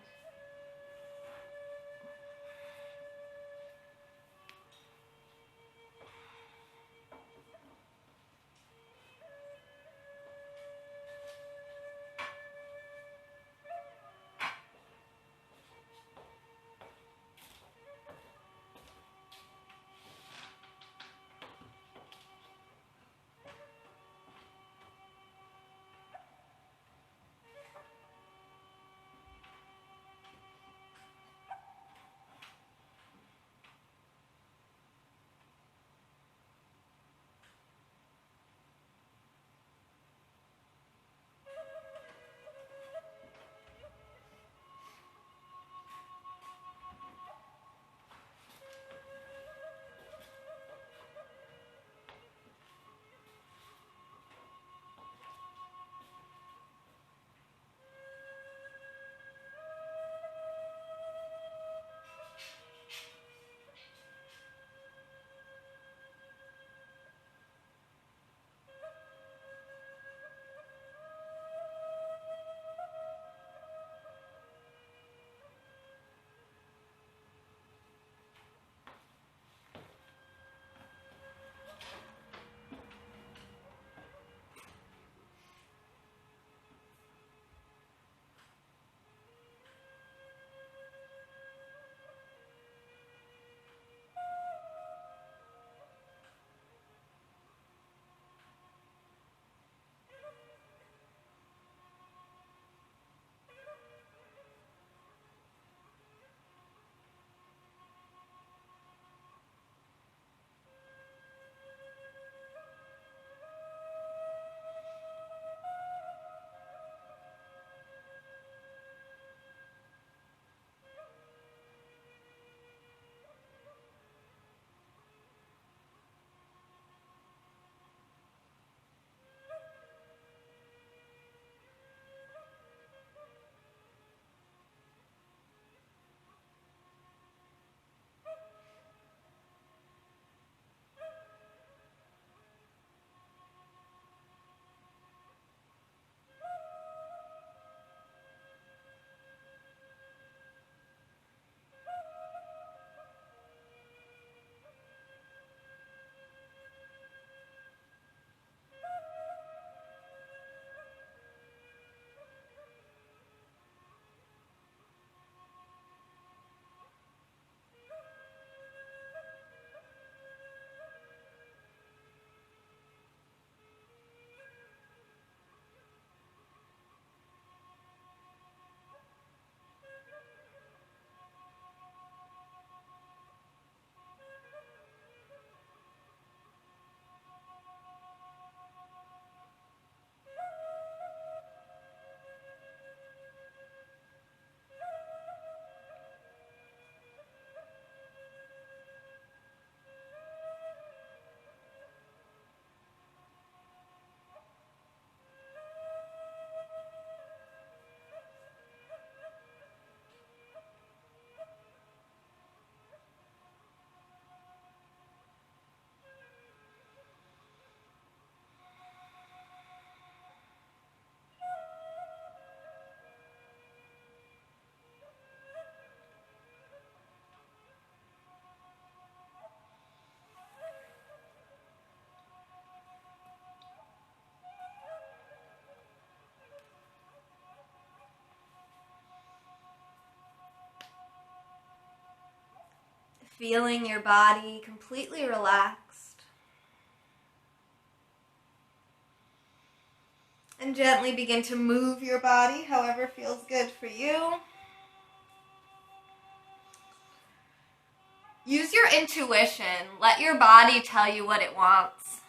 Feeling your body completely relaxed. And gently begin to move your body however feels good for you. Use your intuition. Let your body tell you what it wants.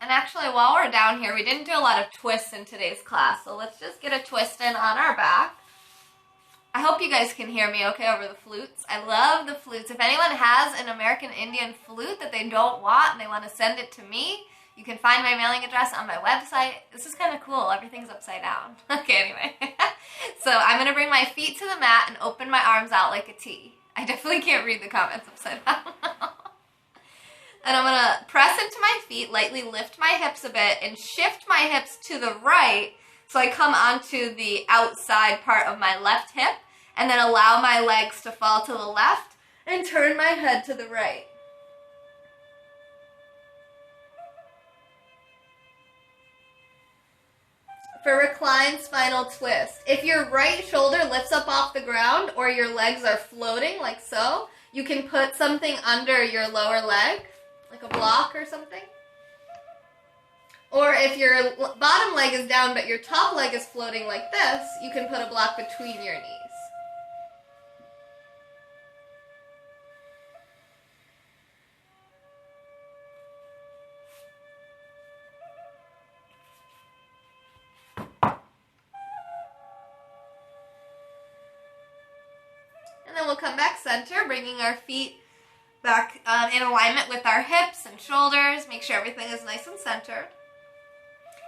And actually, while we're down here, we didn't do a lot of twists in today's class, so let's just get a twist in on our back. I hope you guys can hear me okay over the flutes. I love the flutes. If anyone has an American Indian flute that they don't want and they want to send it to me, you can find my mailing address on my website. This is kind of cool. Everything's upside down. Okay, anyway. So I'm going to bring my feet to the mat and open my arms out like a T. I definitely can't read the comments upside down. And I'm going to press into my feet, lightly lift my hips a bit, and shift my hips to the right so I come onto the outside part of my left hip, and then allow my legs to fall to the left and turn my head to the right. For reclined spinal twist, if your right shoulder lifts up off the ground or your legs are floating like so, you can put something under your lower leg, like a block or something. Or if your bottom leg is down but your top leg is floating like this, you can put a block between your knees. And then we'll come back center, bringing our feet back in alignment with our hips and shoulders. Make sure everything is nice and centered.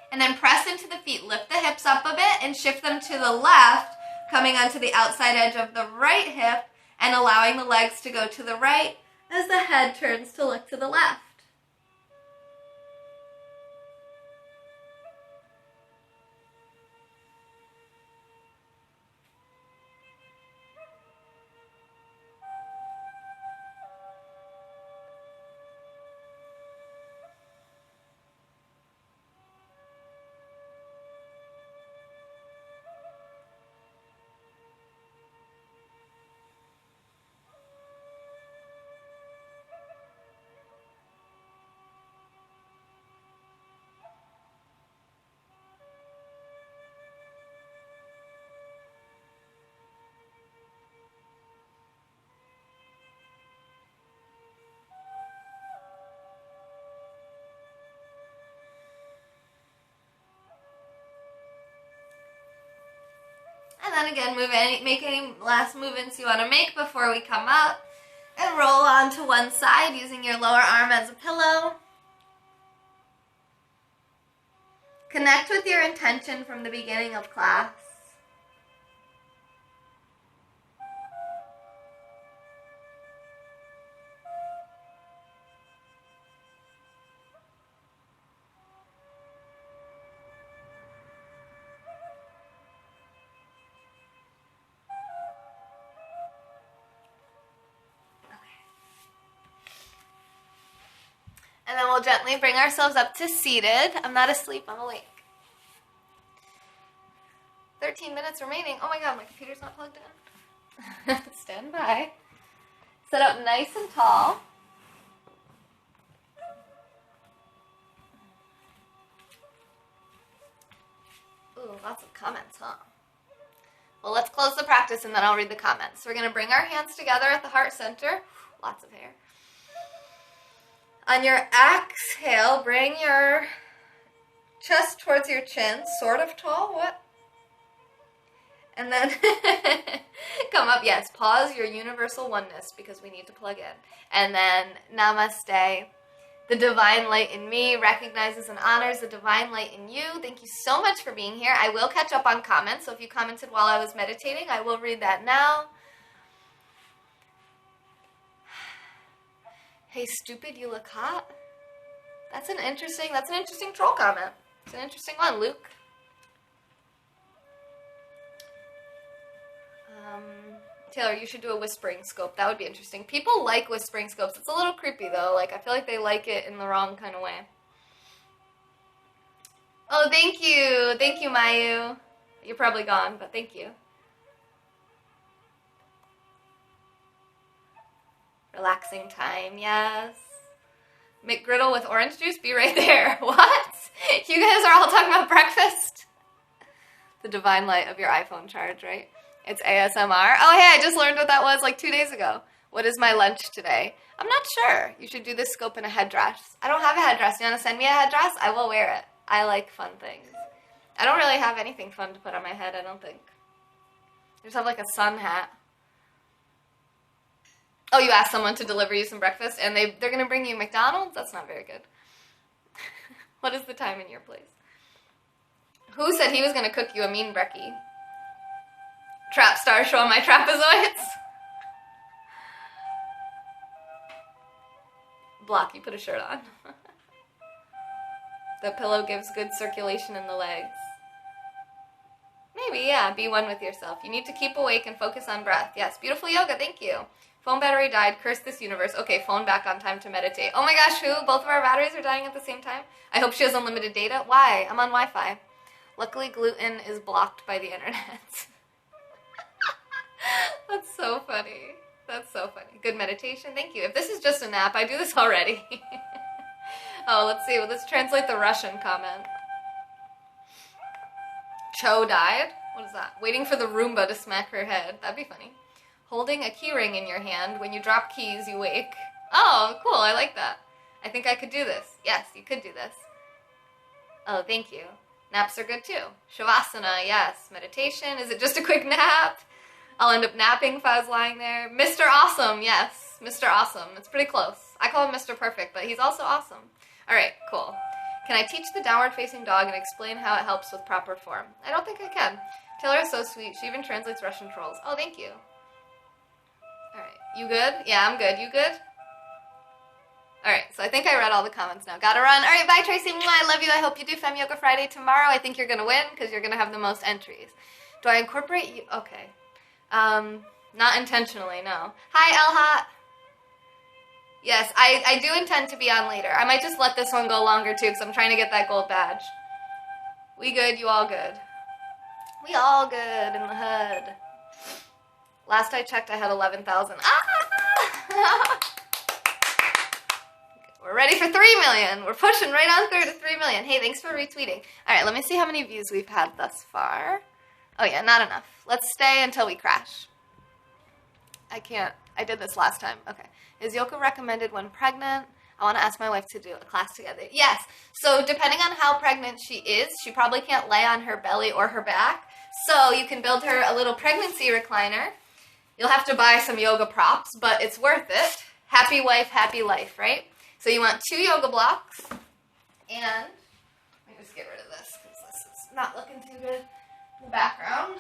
And then press into the feet, lift the hips up a bit and shift them to the left, coming onto the outside edge of the right hip and allowing the legs to go to the right as the head turns to look to the left. And then again, make any last movements you want to make before we come up. And roll onto one side using your lower arm as a pillow. Connect with your intention from the beginning of class. And then we'll gently bring ourselves up to seated. I'm not asleep, I'm awake. 13 minutes remaining. Oh my god, my computer's not plugged in. Stand by. Sit up nice and tall. Ooh, lots of comments, huh? Well, let's close the practice and then I'll read the comments. So we're going to bring our hands together at the heart center. Lots of hair. On your exhale, bring your chest towards your chin, sort of tall. What? And then come up. Yes, pause your universal oneness because we need to plug in. And then namaste. The divine light in me recognizes and honors the divine light in you. Thank you so much for being here. I will catch up on comments. So if you commented while I was meditating, I will read that now. Hey, stupid, you look hot. That's an interesting troll comment. It's an interesting one, Luke. Taylor, you should do a whispering scope. That would be interesting. People like whispering scopes. It's a little creepy, though. Like, I feel like they like it in the wrong kind of way. Oh, thank you. Thank you, Mayu. You're probably gone, but thank you. Relaxing time, yes. McGriddle with orange juice, be right there. What? You guys are all talking about breakfast? The divine light of your iPhone charge, right? It's ASMR. Oh, hey, I just learned what that was like 2 days ago. What is my lunch today? I'm not sure. You should do this scope in a headdress. I don't have a headdress. You want to send me a headdress? I will wear it. I like fun things. I don't really have anything fun to put on my head, I don't think. You just have like a sun hat. Oh, you asked someone to deliver you some breakfast, and they're going to bring you McDonald's? That's not very good. What is the time in your place? Who said he was going to cook you a mean brekkie? Trap star showing my trapezoids. Block, you put a shirt on. The pillow gives good circulation in the legs. Maybe, yeah, be one with yourself. You need to keep awake and focus on breath. Yes, beautiful yoga, thank you. Phone battery died, curse this universe. Okay, phone back on time to meditate. Oh my gosh, who? Both of our batteries are dying at the same time? I hope she has unlimited data. Why? I'm on Wi-Fi. Luckily, gluten is blocked by the internet. That's so funny. That's so funny. Good meditation, thank you. If this is just a nap, I do this already. Oh, let's see. Well, let's translate the Russian comment. Cho died? What is that? Waiting for the Roomba to smack her head. That'd be funny. Holding a key ring in your hand. When you drop keys, you wake. Oh, cool. I like that. I think I could do this. Yes, you could do this. Oh, thank you. Naps are good too. Shavasana, yes. Meditation. Is it just a quick nap? I'll end up napping if I was lying there. Mr. Awesome, yes. Mr. Awesome. It's pretty close. I call him Mr. Perfect, but he's also awesome. All right, cool. Can I teach the downward-facing dog and explain how it helps with proper form? I don't think I can. Taylor is so sweet. She even translates Russian trolls. Oh, thank you. All right. You good? Yeah, I'm good. You good? All right, so I think I read all the comments now. Gotta run. All right, bye, Tracy. I love you. I hope you do Femme Yoga Friday tomorrow. I think you're going to win because you're going to have the most entries. Do I incorporate you? Okay. Not intentionally, no. Hi, Elhot. Yes, I do intend to be on later. I might just let this one go longer, too, because I'm trying to get that gold badge. We good? You all good? We all good in the hood. Last I checked, I had 11,000. Ah! We're ready for 3 million. We're pushing right on through to 3 million. Hey, thanks for retweeting. All right, let me see how many views we've had thus far. Oh, yeah, not enough. Let's stay until we crash. I can't. I did this last time. Okay. Is yoga recommended when pregnant? I want to ask my wife to do a class together. Yes. So depending on how pregnant she is, she probably can't lay on her belly or her back. So you can build her a little pregnancy recliner. You'll have to buy some yoga props, but it's worth it. Happy wife, happy life, right? So you want 2 yoga blocks. And let me just get rid of this because this is not looking too good in the background.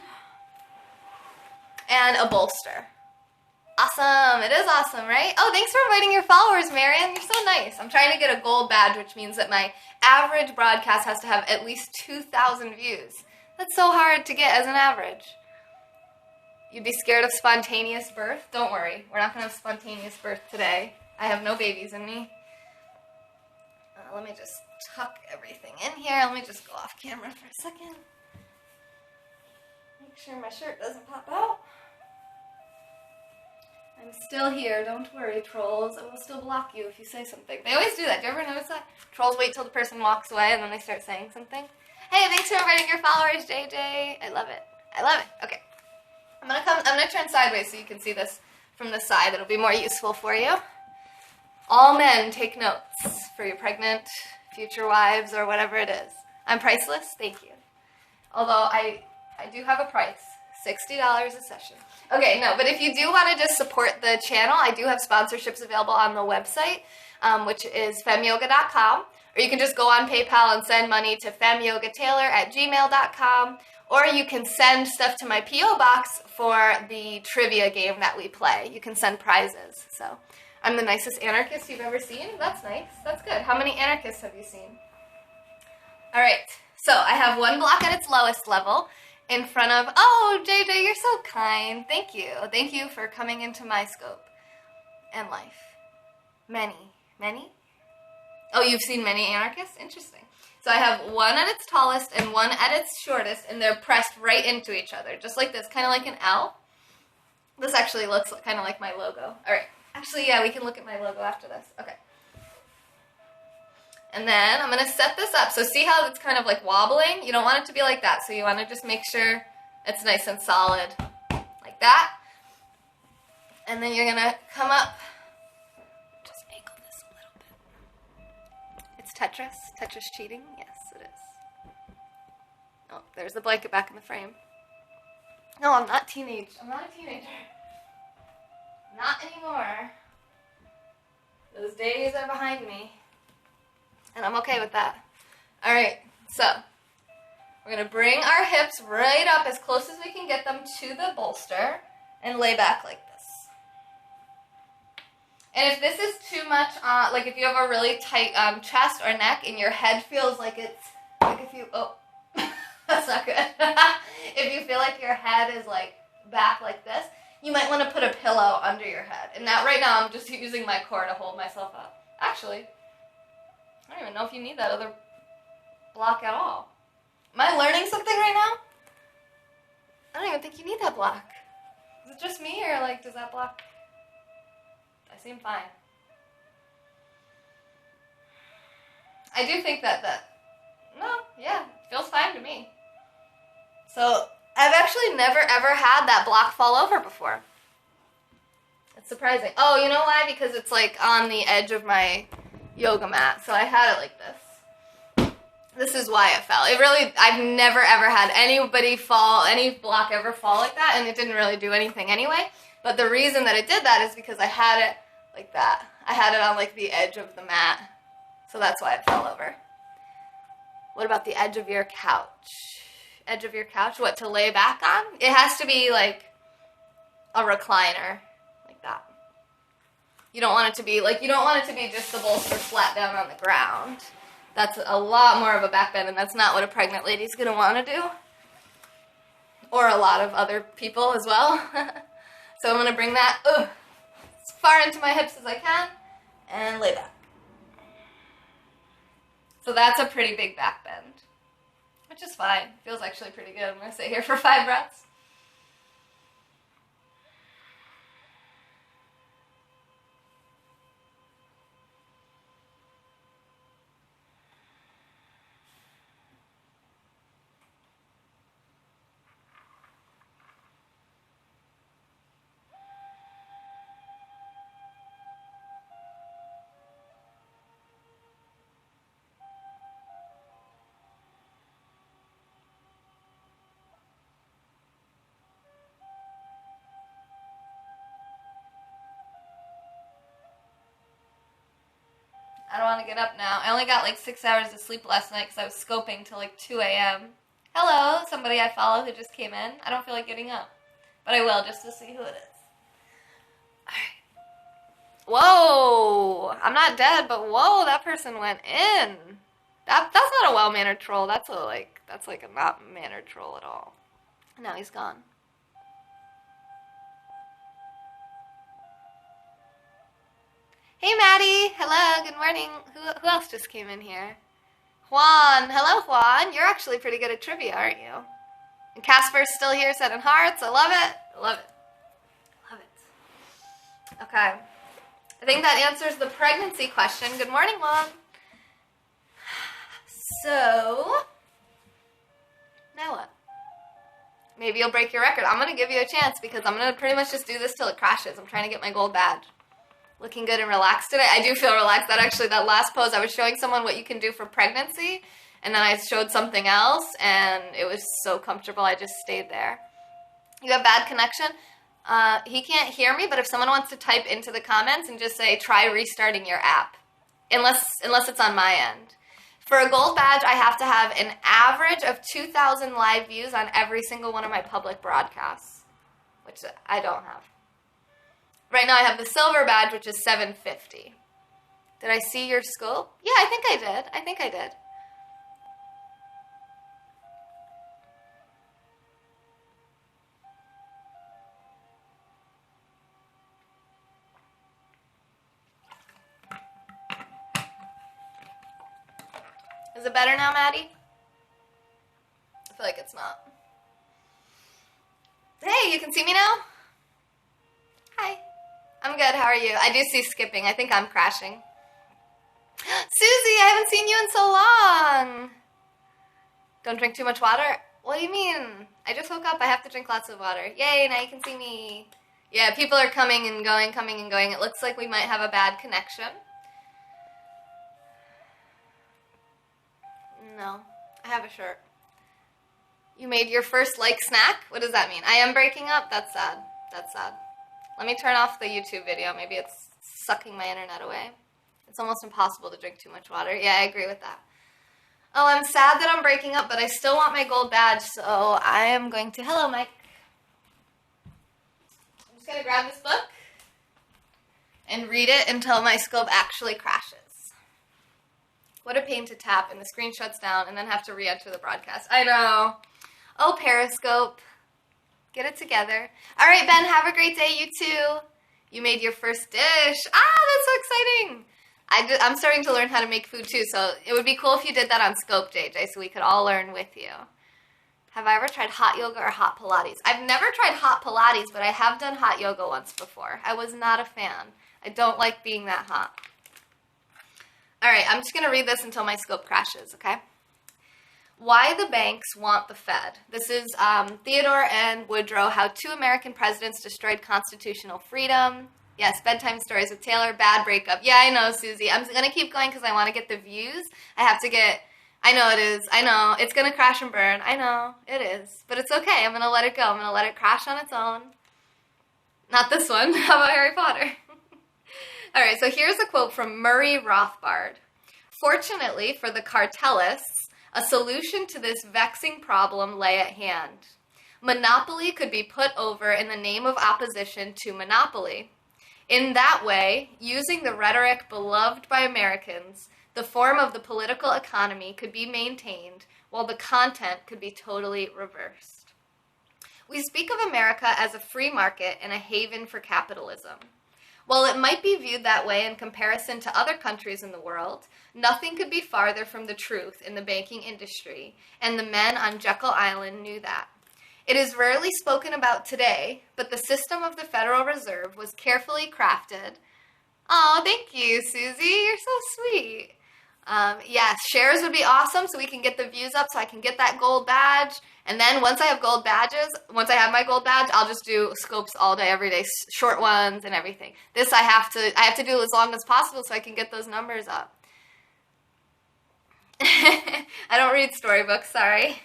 And a bolster. Awesome. It is awesome, right? Oh, thanks for inviting your followers, Marion. You're so nice. I'm trying to get a gold badge, which means that my average broadcast has to have at least 2,000 views. That's so hard to get as an average. You'd be scared of spontaneous birth? Don't worry. We're not going to have spontaneous birth today. I have no babies in me. Let me just tuck everything in here. Let me just go off camera for a second. Make sure my shirt doesn't pop out. I'm still here. Don't worry, trolls. I will still block you if you say something. They always do that. Do you ever notice that? Trolls wait till the person walks away and then they start saying something. Hey, thanks for inviting your followers, JJ. I love it. I love it. Okay. I'm gonna turn sideways so you can see this from the side. It'll be more useful for you. All men, take notes for your pregnant future wives or whatever it is. I'm priceless. Thank you. Although I do have a price. $60 a session. Okay, no, but if you do want to just support the channel, I do have sponsorships available on the website, which is femyoga.com, or you can just go on PayPal and send money to femyogataylor@gmail.com, or you can send stuff to my P.O. box for the trivia game that we play. You can send prizes. So I'm the nicest anarchist you've ever seen. That's nice. That's good. How many anarchists have you seen? All right, so I have one block at its lowest level, in front of, oh, JJ, you're so kind. Thank you. Thank you for coming into my scope and life. Many. Oh, you've seen many anarchists? Interesting. So I have one at its tallest and one at its shortest, and they're pressed right into each other, just like this, kind of like an L. This actually looks kind of like my logo. All right. Actually, yeah, we can look at my logo after this. Okay. And then I'm going to set this up. So see how it's kind of like wobbling? You don't want it to be like that. So you want to just make sure it's nice and solid like that. And then you're going to come up. Just angle this a little bit. It's Tetris. Tetris cheating? Yes, it is. Oh, there's the blanket back in the frame. No, I'm not teenage. I'm not a teenager. Not anymore. Those days are behind me. And I'm okay with that. Alright, so we're going to bring our hips right up as close as we can get them to the bolster and lay back like this. And if this is too much, like if you have a really tight chest or neck and your head feels like it's, like if you, oh, that's not good. If you feel like your head is like back like this, you might want to put a pillow under your head. And now, right now, I'm just using my core to hold myself up. Actually, I don't even know if you need that other block at all. Am I learning something right now? I don't even think you need that block. Is it just me, or like, does that block? I seem fine. I do think that, no, yeah, it feels fine to me. So, I've actually never ever had that block fall over before. It's surprising. Oh, you know why? Because it's like on the edge of my yoga mat, so I had it like this. This is why it fell. It really, I've never ever had anybody fall, any block ever fall like that, and it didn't really do anything anyway. But the reason that it did that is because I had it like that. I had it on like the edge of the mat, so that's why it fell over. What about the edge of your couch? Edge of your couch? What, to lay back on? It has to be like a recliner, like that. You don't want it to be like, you don't want it to be just the bolster flat down on the ground. That's a lot more of a back bend, and that's not what a pregnant lady's going to want to do. Or a lot of other people as well. So I'm going to bring that as far into my hips as I can and lay back. So that's a pretty big back bend, which is fine. Feels actually pretty good. I'm going to sit here for 5 breaths. I don't want to get up now. I only got like 6 hours of sleep last night because I was scoping till like 2 a.m. Hello, somebody I follow who just came in. I don't feel like getting up, but I will just to see who it is. All right. Whoa! I'm not dead, but whoa, that person went in. That's not a well-mannered troll. That's like a not mannered troll at all. Now he's gone. Hey, Maddie. Hello. Good morning. Who else just came in here? Juan. Hello, Juan. You're actually pretty good at trivia, aren't you? And Casper's still here sending hearts. I love it. I love it. Love it. Okay. I think that answers the pregnancy question. Good morning, Juan. So, now what? Maybe you'll break your record. I'm going to give you a chance because I'm going to pretty much just do this till it crashes. I'm trying to get my gold badge. Looking good and relaxed today. I do feel relaxed. That last pose, I was showing someone what you can do for pregnancy, and then I showed something else, and it was so comfortable. I just stayed there. You have bad connection? He can't hear me, but if someone wants to type into the comments and just say, try restarting your app, unless it's on my end. For a gold badge, I have to have an average of 2,000 live views on every single one of my public broadcasts, which I don't have. Right now I have the silver badge, which is 750. Did I see your scope? Yeah, I think I did. Is it better now, Maddie? I feel like it's not. Hey, you can see me now? Hi. I'm good. How are you? I do see skipping. I think I'm crashing. Susie, I haven't seen you in so long. Don't drink too much water? What do you mean? I just woke up. I have to drink lots of water. Yay, now you can see me. Yeah, people are coming and going, coming and going. It looks like we might have a bad connection. No, I have a shirt. You made your first like snack? What does that mean? I am breaking up? That's sad. That's sad. Let me turn off the YouTube video. Maybe it's sucking my internet away. It's almost impossible to drink too much water. Yeah, I agree with that. Oh, I'm sad that I'm breaking up, but I still want my gold badge, so I am going to... Hello, Mike. I'm just going to grab this book and read it until my scope actually crashes. What a pain to tap and the screen shuts down and then have to re-enter the broadcast. I know. Oh, Periscope. Get it together. All right, Ben, have a great day. You too. You made your first dish. Ah, that's so exciting. I'm starting to learn how to make food too, so it would be cool if you did that on Scope, JJ, so we could all learn with you. Have I ever tried hot yoga or hot Pilates? I've never tried hot Pilates, but I have done hot yoga once before. I was not a fan. I don't like being that hot. All right, I'm just going to read this until my scope crashes, okay? Why the banks want the Fed. This is Theodore and Woodrow, How Two American Presidents Destroyed Constitutional Freedom. Yes, bedtime stories with Taylor, bad breakup. Yeah, I know, Susie. I'm going to keep going because I want to get the views. I know it is. I know. It's going to crash and burn. I know. It is. But it's okay. I'm going to let it go. I'm going to let it crash on its own. Not this one. How about Harry Potter? All right, so here's a quote from Murray Rothbard. Fortunately for the cartelists, a solution to this vexing problem lay at hand. Monopoly could be put over in the name of opposition to monopoly. In that way, using the rhetoric beloved by Americans, the form of the political economy could be maintained while the content could be totally reversed. We speak of America as a free market and a haven for capitalism. While it might be viewed that way in comparison to other countries in the world, nothing could be farther from the truth in the banking industry, and the men on Jekyll Island knew that. It is rarely spoken about today, but the system of the Federal Reserve was carefully crafted. Oh, thank you, Susie. You're so sweet. Yes, shares would be awesome so we can get the views up so I can get that gold badge. And then once I have my gold badge, I'll just do scopes all day, every day, short ones and everything. This I have to do as long as possible so I can get those numbers up. I don't read storybooks, sorry.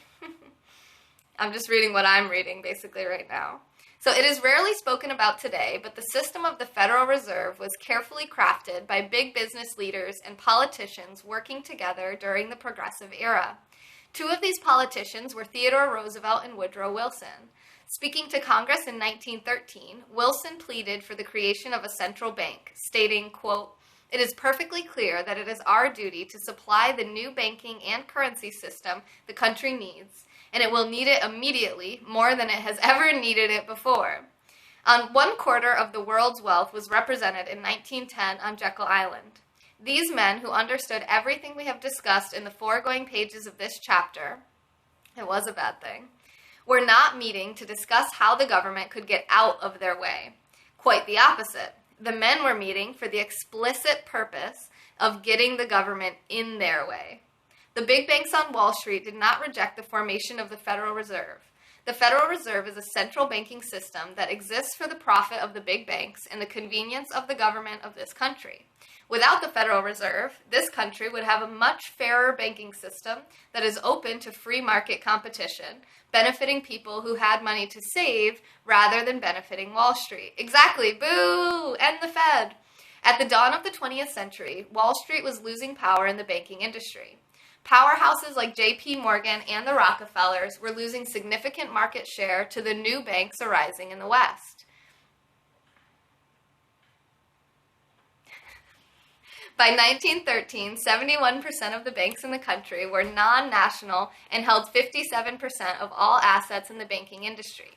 I'm just reading what I'm reading basically right now. So it is rarely spoken about today, but the system of the Federal Reserve was carefully crafted by big business leaders and politicians working together during the Progressive Era. Two of these politicians were Theodore Roosevelt and Woodrow Wilson. Speaking to Congress in 1913, Wilson pleaded for the creation of a central bank, stating, quote, "It is perfectly clear that it is our duty to supply the new banking and currency system the country needs, and it will need it immediately more than it has ever needed it before." 1/4 of the world's wealth was represented in 1910 on Jekyll Island. These men, who understood everything we have discussed in the foregoing pages of this chapter, it was a bad thing, were not meeting to discuss how the government could get out of their way. Quite the opposite. The men were meeting for the explicit purpose of getting the government in their way. The big banks on Wall Street did not reject the formation of the Federal Reserve. The Federal Reserve is a central banking system that exists for the profit of the big banks and the convenience of the government of this country. Without the Federal Reserve, this country would have a much fairer banking system that is open to free market competition, benefiting people who had money to save rather than benefiting Wall Street. Exactly. Boo! End the Fed. At the dawn of the 20th century, Wall Street was losing power in the banking industry. Powerhouses like J.P. Morgan and the Rockefellers were losing significant market share to the new banks arising in the West. By 1913, 71% of the banks in the country were non-national and held 57% of all assets in the banking industry.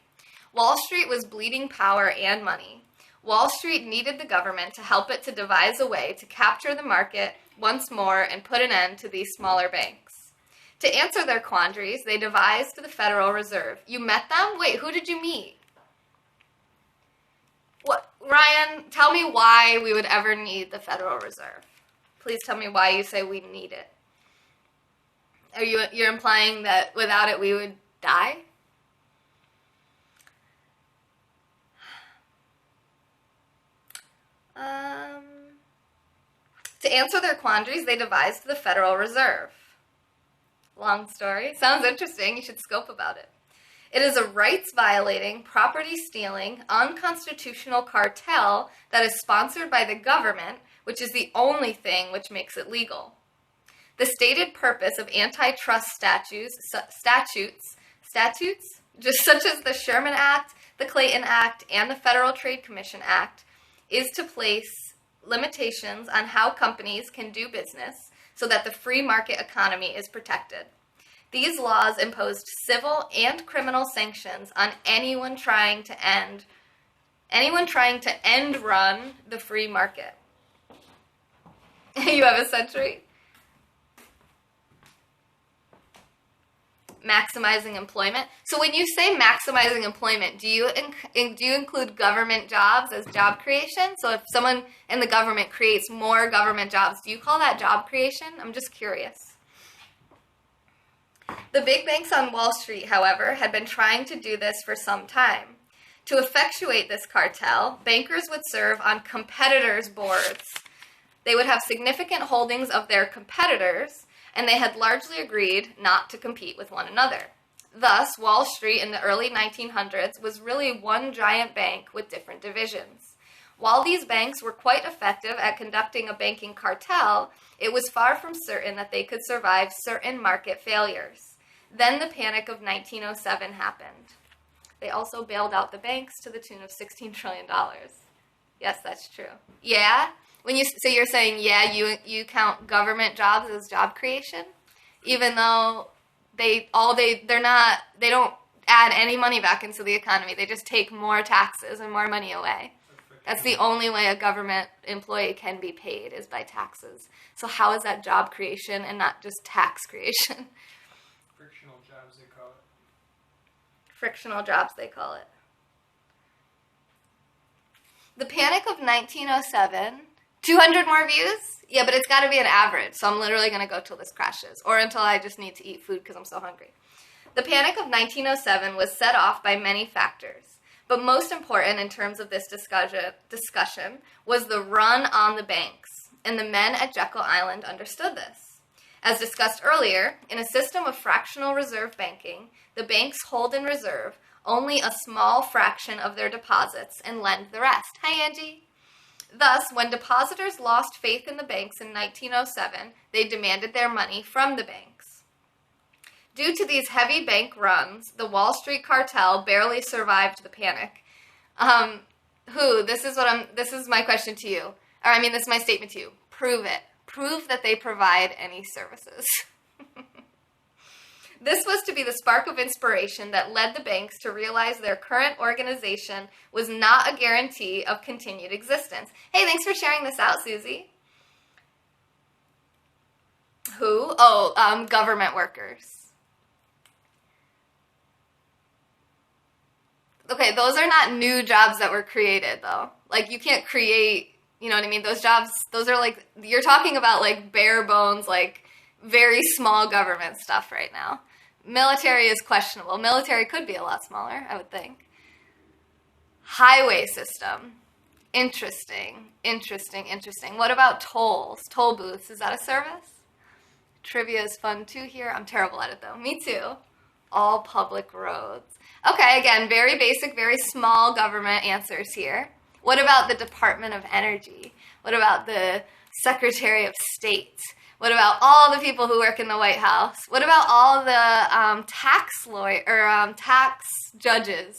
Wall Street was bleeding power and money. Wall Street needed the government to help it to devise a way to capture the market once more and put an end to these smaller banks. To answer their quandaries, they devised the Federal Reserve. You met them? Wait, who did you meet? What, Ryan, tell me why we would ever need the Federal Reserve. Please tell me why you say we need it. You're implying that without it we would die? To answer their quandaries, they devised the Federal Reserve. Long story. Sounds interesting. You should scope about it. It is a rights-violating, property-stealing, unconstitutional cartel that is sponsored by the government, which is the only thing which makes it legal. The stated purpose of antitrust statutes, just such as the Sherman Act, the Clayton Act, and the Federal Trade Commission Act, is to place limitations on how companies can do business so that the free market economy is protected. These laws imposed civil and criminal sanctions on anyone trying to end run the free market. You have a century? Maximizing employment. So when you say maximizing employment, do you include government jobs as job creation? So if someone in the government creates more government jobs, do you call that job creation? I'm just curious. The big banks on Wall Street, however, had been trying to do this for some time. To effectuate this cartel, bankers would serve on competitors' boards. They would have significant holdings of their competitors, and they had largely agreed not to compete with one another. Thus, Wall Street in the early 1900s was really one giant bank with different divisions. While these banks were quite effective at conducting a banking cartel, it was far from certain that they could survive certain market failures. Then the Panic of 1907 happened. They also bailed out the banks to the tune of $16 trillion. Yes, that's true. Yeah? So you're saying, yeah, you count government jobs as job creation? Even though they don't add any money back into the economy. They just take more taxes and more money away. That's the only way a government employee can be paid is by taxes. So how is that job creation and not just tax creation? Frictional jobs, they call it. Frictional jobs, they call it. The Panic of 1907, 200 more views? Yeah, but it's got to be an average, so I'm literally going to go till this crashes, or until I just need to eat food because I'm so hungry. The Panic of 1907 was set off by many factors. But most important in terms of this discussion was the run on the banks, and the men at Jekyll Island understood this. As discussed earlier, in a system of fractional reserve banking, the banks hold in reserve only a small fraction of their deposits and lend the rest. Hi, Angie. Thus, when depositors lost faith in the banks in 1907, they demanded their money from the banks. Due to these heavy bank runs, the Wall Street cartel barely survived the panic. This is my question to you. This is my statement to you. Prove it. Prove that they provide any services. This was to be the spark of inspiration that led the banks to realize their current organization was not a guarantee of continued existence. Hey, thanks for sharing this out, Susie. Who? Oh, government workers. Okay, those are not new jobs that were created, though. Like, you can't create, you know what I mean? Those jobs, those are like, you're talking about like bare bones, like very small government stuff right now. Military is questionable. Military could be a lot smaller, I would think. Highway system. Interesting. What about tolls? Toll booths, is that a service? Trivia is fun too here. I'm terrible at it though. Me too. All public roads. Okay, again, very basic, very small government answers here. What about the Department of Energy? What about the Secretary of State? What about all the people who work in the White House? What about all the tax judges?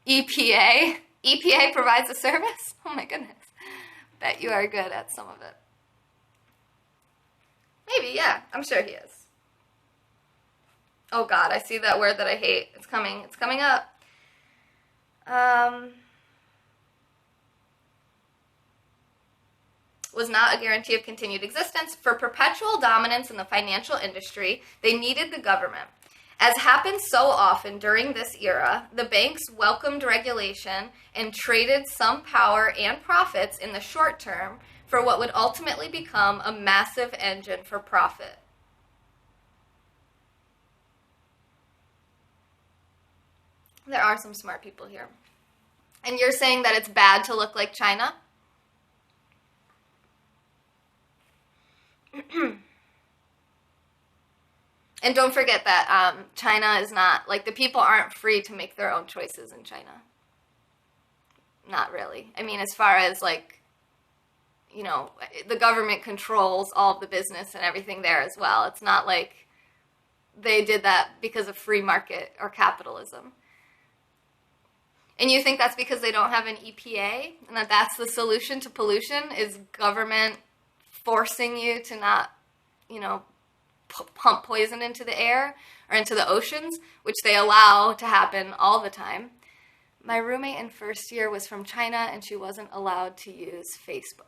EPA? EPA provides a service? Oh my goodness. Bet you are good at some of it. Maybe, yeah. I'm sure he is. Oh God, I see that word that I hate. It's coming up. Was not a guarantee of continued existence. For perpetual dominance in the financial industry, they needed the government. As happened so often during this era, the banks welcomed regulation and traded some power and profits in the short term for what would ultimately become a massive engine for profit. There are some smart people here. And you're saying that it's bad to look like China? And don't forget that China is not, like, the people aren't free to make their own choices in China. Not really. I mean, as far as, like, you know, the government controls all of the business and everything there as well. It's not like they did that because of free market or capitalism. And you think that's because they don't have an EPA and that that's the solution to pollution is government forcing you to not, you know, pump poison into the air or into the oceans, which they allow to happen all the time. My roommate in first year was from China and she wasn't allowed to use Facebook.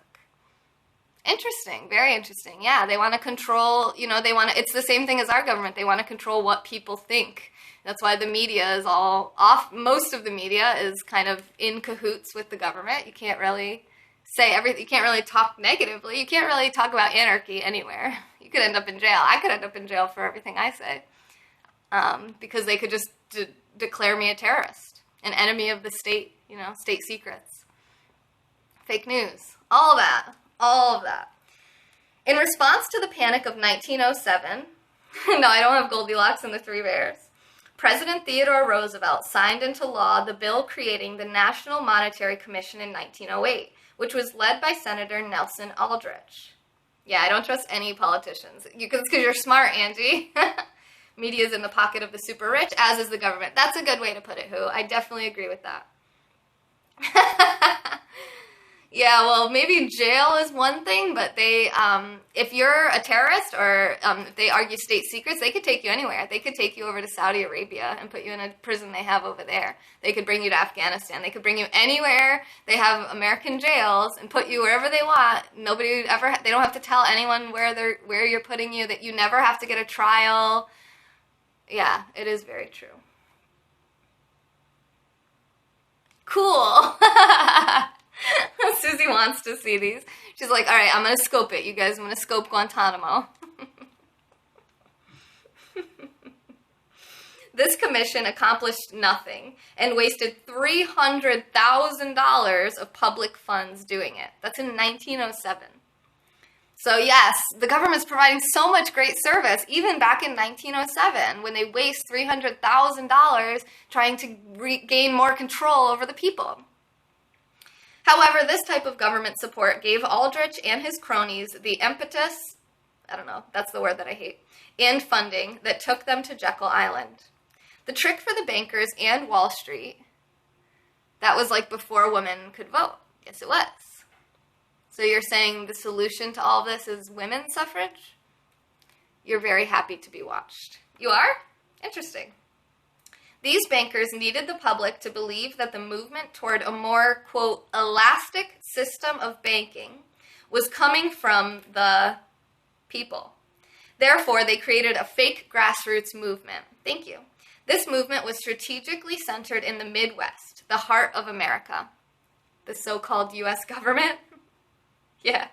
Interesting. Very interesting. Yeah, they want to control, you know, it's the same thing as our government. They want to control what people think. That's why the media is all off. Most of the media is kind of in cahoots with the government. You can't really say everything. You can't really talk negatively. You can't really talk about anarchy anywhere. You could end up in jail. I could end up in jail for everything I say. Because they could just declare me a terrorist, an enemy of the state, you know, state secrets, fake news, all that. All of that. In response to the panic of 1907, no, I don't have Goldilocks and the Three Bears, President Theodore Roosevelt signed into law the bill creating the National Monetary Commission in 1908, which was led by Senator Nelson Aldrich. Yeah, I don't trust any politicians. Because you're smart, Angie. Media's in the pocket of the super rich, as is the government. That's a good way to put it, Who. I definitely agree with that. Yeah, well, maybe jail is one thing, but they, if you're a terrorist or if they argue state secrets, they could take you anywhere. They could take you over to Saudi Arabia and put you in a prison they have over there. They could bring you to Afghanistan. They could bring you anywhere. They have American jails and put you wherever they want. Nobody ever, they don't have to tell anyone where you're putting you, that you never have to get a trial. Yeah, it is very true. Cool. Susie wants to see these. She's like, all right, I'm going to scope it, you guys. I'm going to scope Guantanamo. This commission accomplished nothing and wasted $300,000 of public funds doing it. That's in 1907. So yes, the government's providing so much great service, even back in 1907, when they waste $300,000 trying to regain more control over the people. However, this type of government support gave Aldrich and his cronies the impetus, I don't know, that's the word that I hate, and funding that took them to Jekyll Island. The trick for the bankers and Wall Street, that was like before women could vote. Yes, it was. So you're saying the solution to all this is women's suffrage? You're very happy to be watched. You are? Interesting. These bankers needed the public to believe that the movement toward a more, quote, elastic system of banking was coming from the people. Therefore, they created a fake grassroots movement. Thank you. This movement was strategically centered in the Midwest, the heart of America. The so-called U.S. government? Yeah.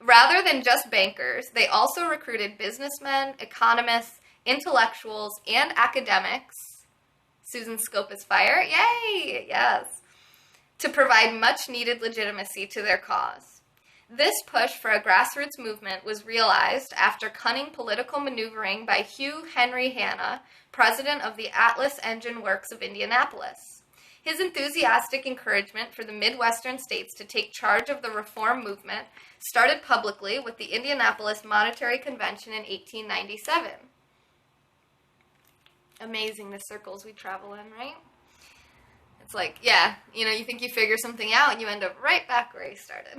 Rather than just bankers, they also recruited businessmen, economists, intellectuals, and academics. Susan's scope is fire. Yay! Yes. To provide much-needed legitimacy to their cause. This push for a grassroots movement was realized after cunning political maneuvering by Hugh Henry Hanna, president of the Atlas Engine Works of Indianapolis. His enthusiastic encouragement for the Midwestern states to take charge of the reform movement started publicly with the Indianapolis Monetary Convention in 1897. Amazing the circles we travel in, right? It's like, yeah, you know, you think you figure something out and you end up right back where you started.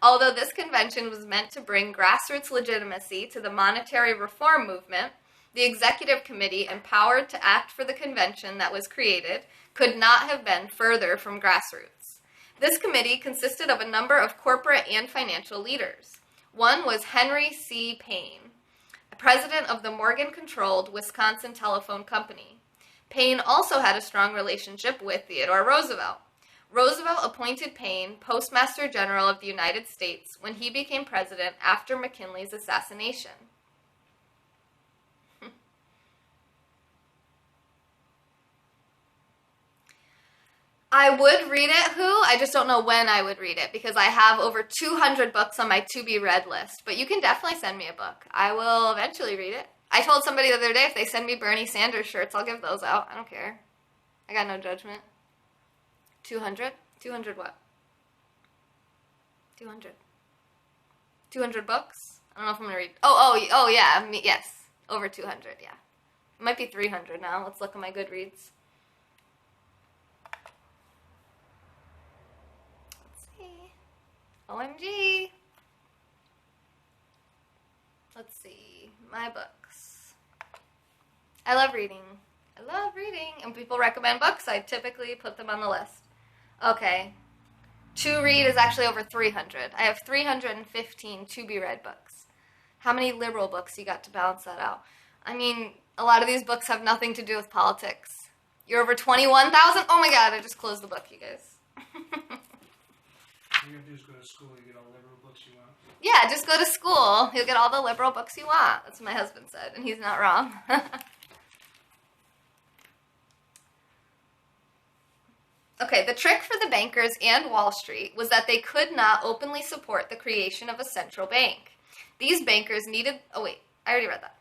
Although this convention was meant to bring grassroots legitimacy to the monetary reform movement, the executive committee empowered to act for the convention that was created could not have been further from grassroots. This committee consisted of a number of corporate and financial leaders. One was Henry C. Payne, president of the Morgan-controlled Wisconsin Telephone Company. Payne also had a strong relationship with Theodore Roosevelt. Roosevelt appointed Payne Postmaster General of the United States when he became president after McKinley's assassination. I would read it, I just don't know when I would read it because I have over 200 books on my to-be-read list. But you can definitely send me a book. I will eventually read it. I told somebody the other day if they send me Bernie Sanders shirts, I'll give those out. I don't care. I got no judgment. 200? 200 what? 200. 200 books? I don't know if I'm going to read. Oh, yeah. Yes. Over 200, yeah. It might be 300 now. Let's look at my Goodreads. OMG. Let's see. My books. I love reading. And people recommend books. I typically put them on the list. Okay. To read is actually over 300. I have 315 to-be-read books. How many liberal books you got to balance that out? I mean, a lot of these books have nothing to do with politics. You're over 21,000? Oh my god, I just closed the book, you guys. All you have to do is go to school, you get all the liberal books you want. Yeah, just go to school. You'll get all the liberal books you want. That's what my husband said, and he's not wrong. Okay, the trick for the bankers and Wall Street was that they could not openly support the creation of a central bank. These bankers needed... Oh, wait. I already read that.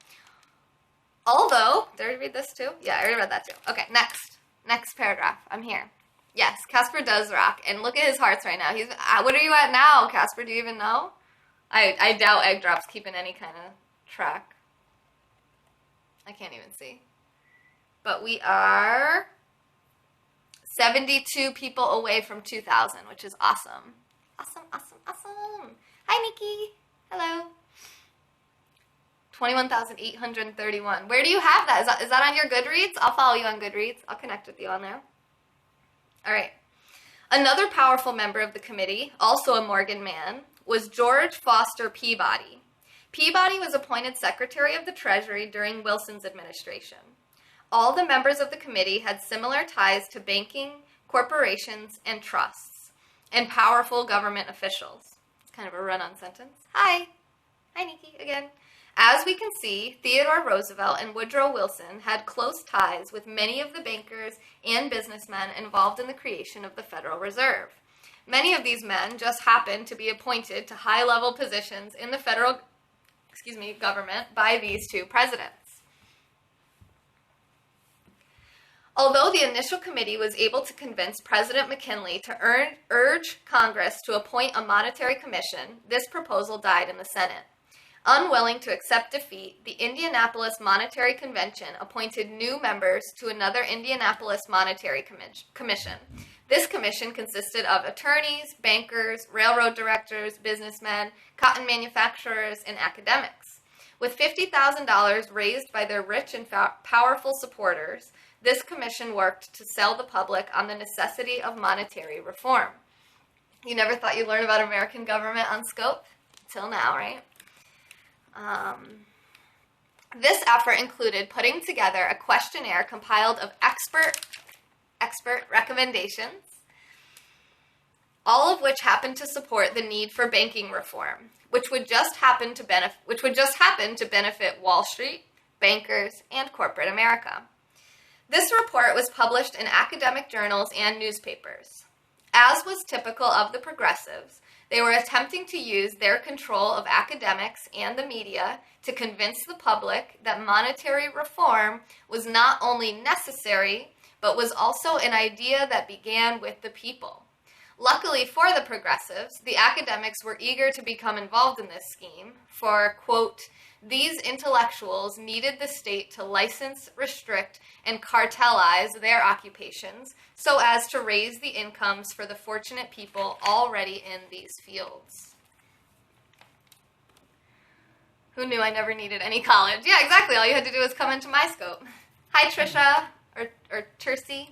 Although... Did I already read this too? Yeah, I already read that too. Okay, next. Next paragraph. I'm here. Yes, Casper does rock. And look at his hearts right now. He's... What are you at now, Casper? Do you even know? I doubt Egg Drop's keeping any kind of track. I can't even see. But we are 72 people away from 2,000, which is awesome. Awesome. Hi, Nikki. Hello. 21,831. Where do you have that? Is that on your Goodreads? I'll follow you on Goodreads. I'll connect with you on there. All right. Another powerful member of the committee, also a Morgan man, was George Foster Peabody. Peabody was appointed Secretary of the Treasury during Wilson's administration. All the members of the committee had similar ties to banking, corporations, and trusts, and powerful government officials. It's kind of a run-on sentence. Hi. Hi, Nikki, again. As we can see, Theodore Roosevelt and Woodrow Wilson had close ties with many of the bankers and businessmen involved in the creation of the Federal Reserve. Many of these men just happened to be appointed to high-level positions in the federal government by these two presidents. Although the initial committee was able to convince President McKinley to urge Congress to appoint a monetary commission, this proposal died in the Senate. Unwilling to accept defeat, the Indianapolis Monetary Convention appointed new members to another Indianapolis Monetary Commission. This commission consisted of attorneys, bankers, railroad directors, businessmen, cotton manufacturers, and academics. With $50,000 raised by their rich and powerful supporters, this commission worked to sell the public on the necessity of monetary reform. You never thought you'd learn about American government on Scope? Till now, right? This effort included putting together a questionnaire compiled of expert recommendations, all of which happened to support the need for banking reform, which would just happen to benefit Wall Street, bankers, and corporate America. This report was published in academic journals and newspapers. As was typical of the progressives, they were attempting to use their control of academics and the media to convince the public that monetary reform was not only necessary, but was also an idea that began with the people. Luckily for the progressives, the academics were eager to become involved in this scheme, for, quote, these intellectuals needed the state to license, restrict, and cartelize their occupations so as to raise the incomes for the fortunate people already in these fields. Who knew I never needed any college? Yeah, exactly. All you had to do was come into my scope. Hi, Trisha, or Tercy.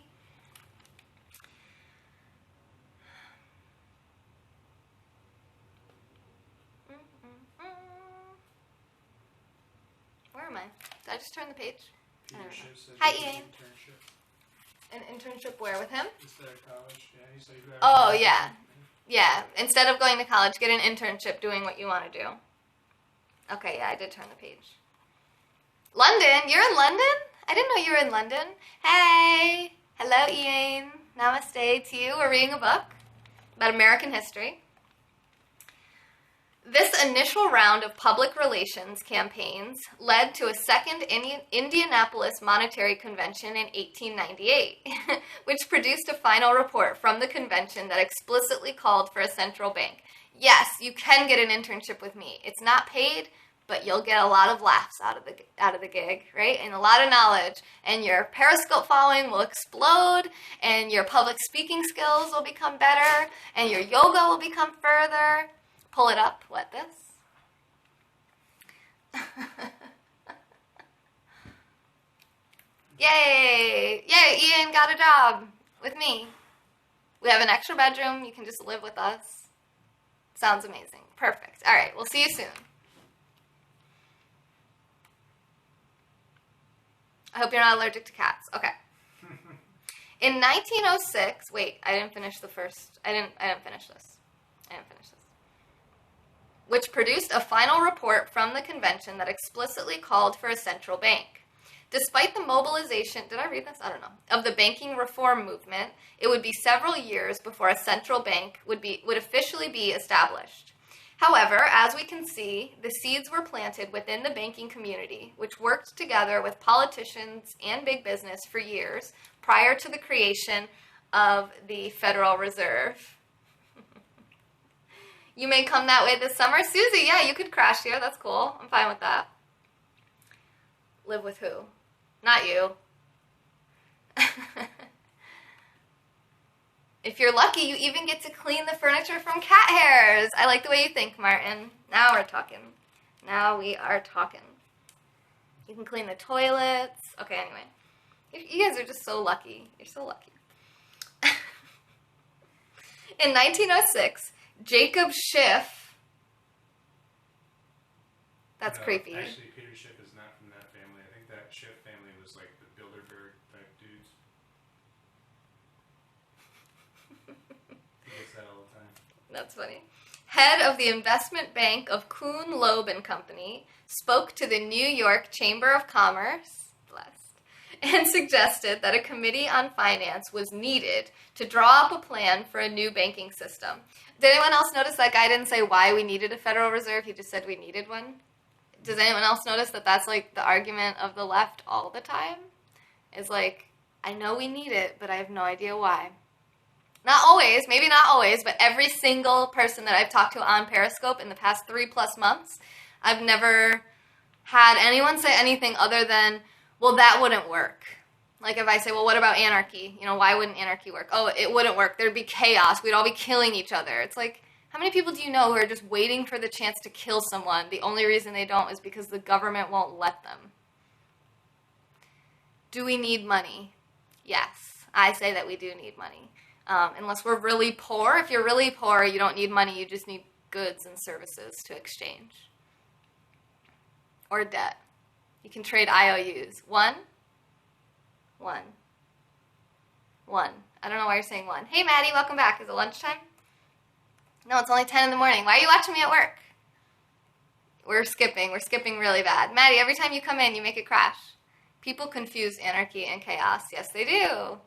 Where am I? Did I just turn the page? I don't know. Hi, Ian. An internship where with him? Instead of college, yeah. He said oh, yeah. Yeah. Instead of going to college, get an internship doing what you want to do. Okay, yeah, I did turn the page. London? You're in London? I didn't know you were in London. Hey! Hello, Ian. Namaste to you. We're reading a book about American history. This initial round of public relations campaigns led to a second Indianapolis Monetary Convention in 1898, which produced a final report from the convention that explicitly called for a central bank. Yes, you can get an internship with me. It's not paid, but you'll get a lot of laughs out of the gig, right? And a lot of knowledge. And your Periscope following will explode, and your public speaking skills will become better, and your yoga will become further. Pull it up. What, this? Yay! Yay, Ian got a job with me. We have an extra bedroom. You can just live with us. Sounds amazing. Perfect. All right, we'll see you soon. I hope you're not allergic to cats. Okay. In 1906, wait, I didn't finish this. Which produced a final report from the convention that explicitly called for a central bank. Despite the mobilization, did I read this? I don't know, of the banking reform movement, it would be several years before a central bank would officially be established. However, as we can see, the seeds were planted within the banking community, which worked together with politicians and big business for years prior to the creation of the Federal Reserve. You may come that way this summer. Susie, yeah, you could crash here. That's cool. I'm fine with that. Live with who? Not you. If you're lucky, you even get to clean the furniture from cat hairs. I like the way you think, Martin. Now we're talking. Now we are talking. You can clean the toilets. Okay, anyway. You guys are just so lucky. You're so lucky. In 1906, Jacob Schiff. That's creepy. Actually, Peter Schiff is not from that family. I think that Schiff family was like the Bilderberg type dudes. He gets that all the time. That's funny. Head of the investment bank of Kuhn, Loeb and Company spoke to the New York Chamber of Commerce, blessed, and suggested that a committee on finance was needed to draw up a plan for a new banking system. Did anyone else notice that guy didn't say why we needed a Federal Reserve? He just said we needed one. Does anyone else notice that that's like the argument of the left all the time? Is like, I know we need it, but I have no idea why. Not always, maybe not always, but every single person that I've talked to on Periscope in the past 3+ months, I've never had anyone say anything other than, well, that wouldn't work. Like if I say, well, what about anarchy? You know, why wouldn't anarchy work? Oh, it wouldn't work. There'd be chaos. We'd all be killing each other. It's like, how many people do you know who are just waiting for the chance to kill someone? The only reason they don't is because the government won't let them. Do we need money? Yes. I say that we do need money. Unless we're really poor. If you're really poor, you don't need money. You just need goods and services to exchange. Or debt. You can trade IOUs. One. I don't know why you're saying one. Hey, Maddie, welcome back. Is it lunchtime? No, it's only 10 in the morning. Why are you watching me at work? We're skipping really bad. Maddie, every time you come in, you make it crash. People confuse anarchy and chaos. Yes, they do.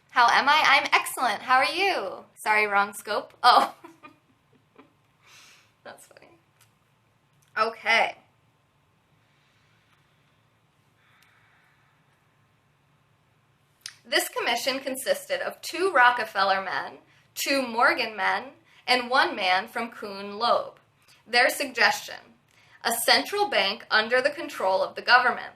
How am I? I'm excellent. How are you? Sorry, wrong scope. Oh. That's funny. Okay. This commission consisted of 2 Rockefeller men, 2 Morgan men, and 1 man from Kuhn Loeb. Their suggestion: a central bank under the control of the government.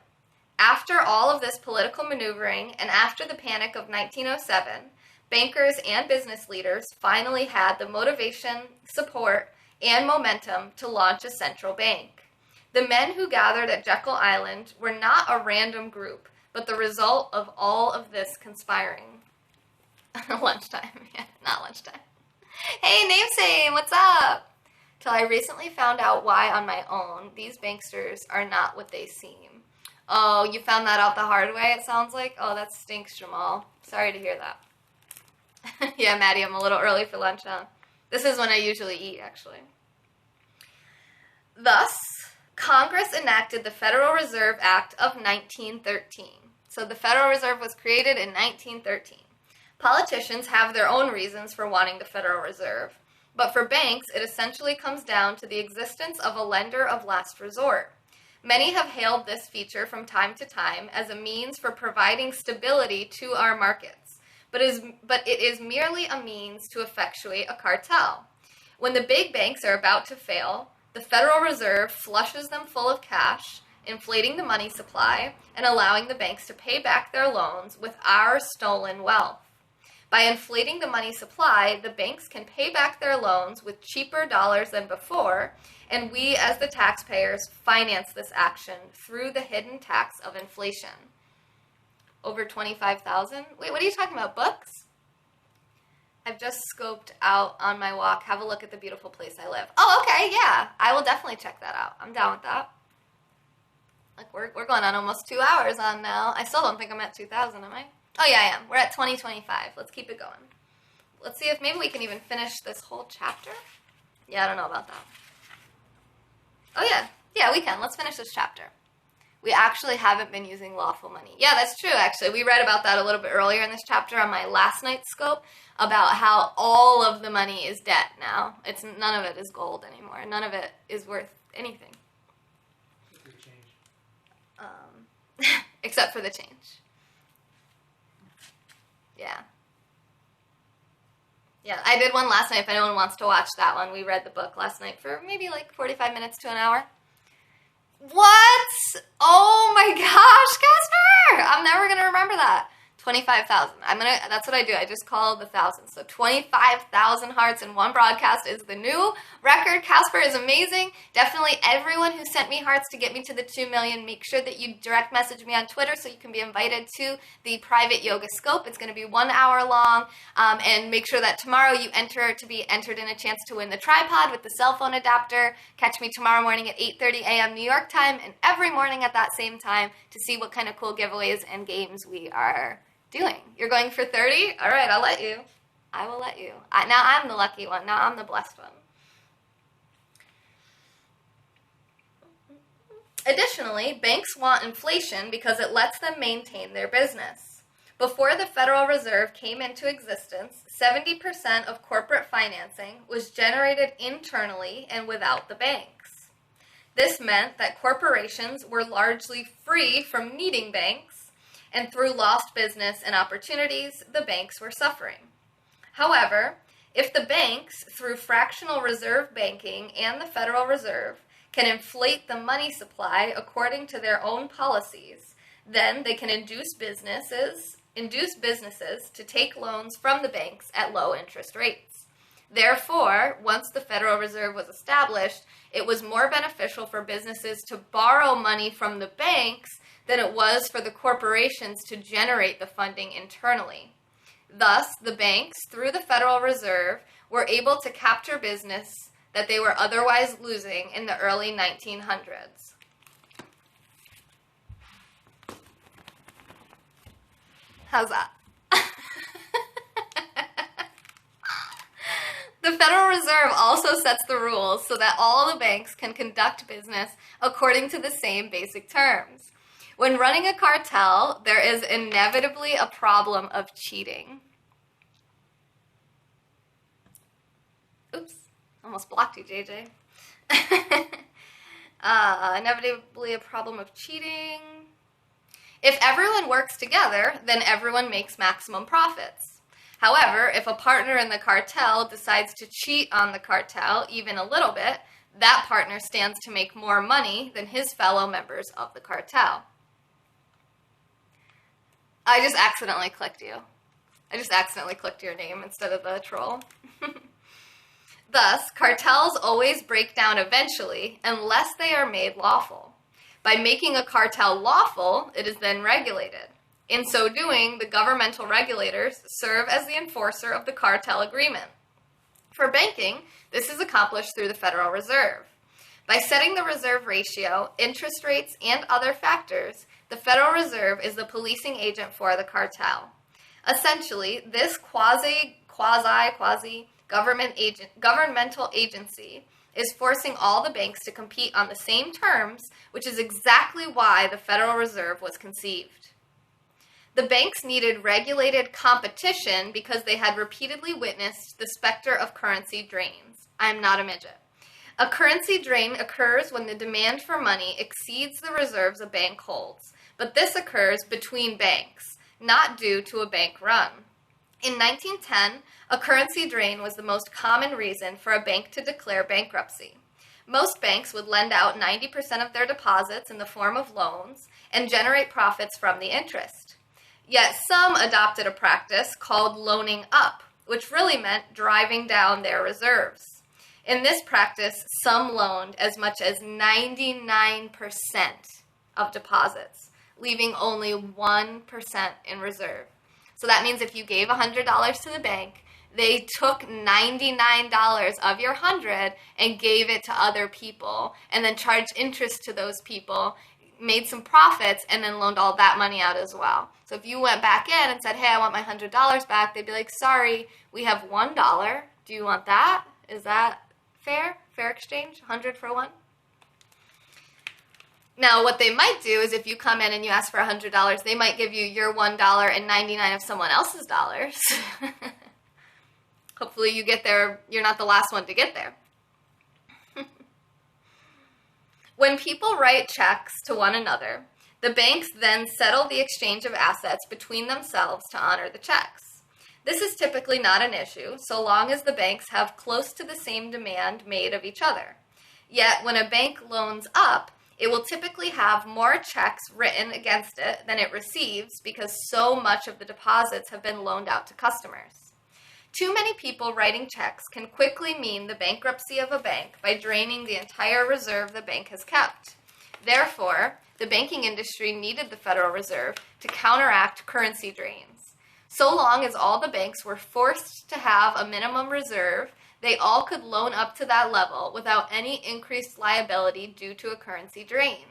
After all of this political maneuvering and after the panic of 1907, bankers and business leaders finally had the motivation, support, and momentum to launch a central bank. The men who gathered at Jekyll Island were not a random group, but the result of all of this conspiring. Lunchtime. Yeah, not lunchtime. Hey, Namesame, what's up? Till I recently found out why on my own these banksters are not what they seem. Oh, you found that out the hard way, it sounds like? Oh, that stinks, Jamal. Sorry to hear that. Yeah, Maddie, I'm a little early for lunch, huh? This is when I usually eat, actually. Thus, Congress enacted the Federal Reserve Act of 1913. So the Federal Reserve was created in 1913. Politicians have their own reasons for wanting the Federal Reserve, but for banks, it essentially comes down to the existence of a lender of last resort. Many have hailed this feature from time to time as a means for providing stability to our markets, but it is merely a means to effectuate a cartel. When the big banks are about to fail, the Federal Reserve flushes them full of cash, inflating the money supply and allowing the banks to pay back their loans with our stolen wealth. By inflating the money supply, the banks can pay back their loans with cheaper dollars than before, and we as the taxpayers finance this action through the hidden tax of inflation. Over 25,000? Wait, what are you talking about, books? I've just scoped out on my walk. Have a look at the beautiful place I live. Oh, okay, yeah. I will definitely check that out. I'm down with that. Like, we're going on almost 2 hours on now. I still don't think I'm at 2,000, am I? Oh, yeah, I am. We're at 2025. Let's keep it going. Let's see if maybe we can even finish this whole chapter. Yeah, I don't know about that. Oh, yeah. Yeah, we can. Let's finish this chapter. We actually haven't been using lawful money. Yeah, that's true, actually. We read about that a little bit earlier in this chapter on my last night's scope about how all of the money is debt now. None of it is gold anymore. None of it is worth anything. Except for the change. Yeah. Yeah, I did one last night. If anyone wants to watch that one, we read the book last night for maybe like 45 minutes to an hour. What? Oh my gosh, Casper! I'm never going to remember that. 25,000. That's what I do. I just call the thousands. So 25,000 hearts in one broadcast is the new record. Casper is amazing. Definitely everyone who sent me hearts to get me to the 2 million, make sure that you direct message me on Twitter so you can be invited to the private yoga scope. It's going to be 1 hour long. And make sure that tomorrow you enter to be entered in a chance to win the tripod with the cell phone adapter. Catch me tomorrow morning at 8:30 a.m. New York time and every morning at that same time to see what kind of cool giveaways and games we are doing. You're going for 30? All right, I'll let you. I will let you. Now I'm the lucky one. Now I'm the blessed one. Additionally, banks want inflation because it lets them maintain their business. Before the Federal Reserve came into existence, 70% of corporate financing was generated internally and without the banks. This meant that corporations were largely free from needing banks, and through lost business and opportunities, the banks were suffering. However, if the banks, through fractional reserve banking and the Federal Reserve, can inflate the money supply according to their own policies, then they can induce businesses to take loans from the banks at low interest rates. Therefore, once the Federal Reserve was established, it was more beneficial for businesses to borrow money from the banks than it was for the corporations to generate the funding internally. Thus, the banks, through the Federal Reserve, were able to capture business that they were otherwise losing in the early 1900s. How's that? The Federal Reserve also sets the rules so that all the banks can conduct business according to the same basic terms. When running a cartel, there is inevitably a problem of cheating. Oops, almost blocked you, JJ. Inevitably a problem of cheating. If everyone works together, then everyone makes maximum profits. However, if a partner in the cartel decides to cheat on the cartel even a little bit, that partner stands to make more money than his fellow members of the cartel. I just accidentally clicked you. I just accidentally clicked your name instead of the troll. Thus, cartels always break down eventually unless they are made lawful. By making a cartel lawful, it is then regulated. In so doing, the governmental regulators serve as the enforcer of the cartel agreement. For banking, this is accomplished through the Federal Reserve. By setting the reserve ratio, interest rates, and other factors, the Federal Reserve is the policing agent for the cartel. Essentially, this governmental agency is forcing all the banks to compete on the same terms, which is exactly why the Federal Reserve was conceived. The banks needed regulated competition because they had repeatedly witnessed the specter of currency drains. I'm not a midget. A currency drain occurs when the demand for money exceeds the reserves a bank holds, but this occurs between banks, not due to a bank run. In 1910, a currency drain was the most common reason for a bank to declare bankruptcy. Most banks would lend out 90% of their deposits in the form of loans and generate profits from the interest. Yet some adopted a practice called loaning up, which really meant driving down their reserves. In this practice, some loaned as much as 99% of deposits, leaving only 1% in reserve. So that means if you gave $100 to the bank, they took $99 of your 100 and gave it to other people, and then charged interest to those people, made some profits, and then loaned all that money out as well. So if you went back in and said, hey, I want my $100 back, they'd be like, sorry, we have $1. Do you want that? Is that fair? Fair exchange? 100 for one? Now, what they might do is if you come in and you ask for $100, they might give you your $1 and 99 of someone else's dollars. Hopefully you get there, you're not the last one to get there. When people write checks to one another, the banks then settle the exchange of assets between themselves to honor the checks. This is typically not an issue, so long as the banks have close to the same demand made of each other. Yet, when a bank loans up, it will typically have more checks written against it than it receives because so much of the deposits have been loaned out to customers. Too many people writing checks can quickly mean the bankruptcy of a bank by draining the entire reserve the bank has kept. Therefore, the banking industry needed the Federal Reserve to counteract currency drains. So long as all the banks were forced to have a minimum reserve, they all could loan up to that level without any increased liability due to a currency drain.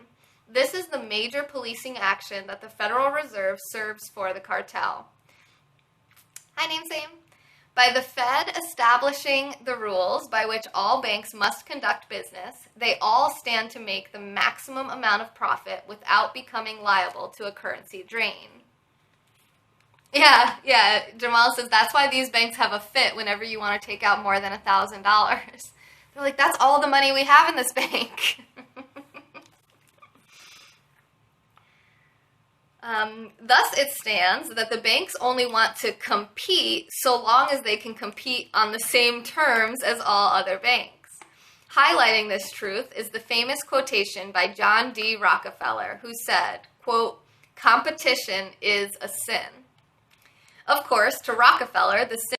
This is the major policing action that the Federal Reserve serves for the cartel. Hi, Namesame. By the Fed establishing the rules by which all banks must conduct business, they all stand to make the maximum amount of profit without becoming liable to a currency drain. Yeah, Jamal says that's why these banks have a fit whenever you want to take out more than $1,000. They're like, that's all the money we have in this bank. Thus it stands that the banks only want to compete so long as they can compete on the same terms as all other banks. Highlighting this truth is the famous quotation by John D. Rockefeller, who said, quote, competition is a sin. Of course, to Rockefeller, the sin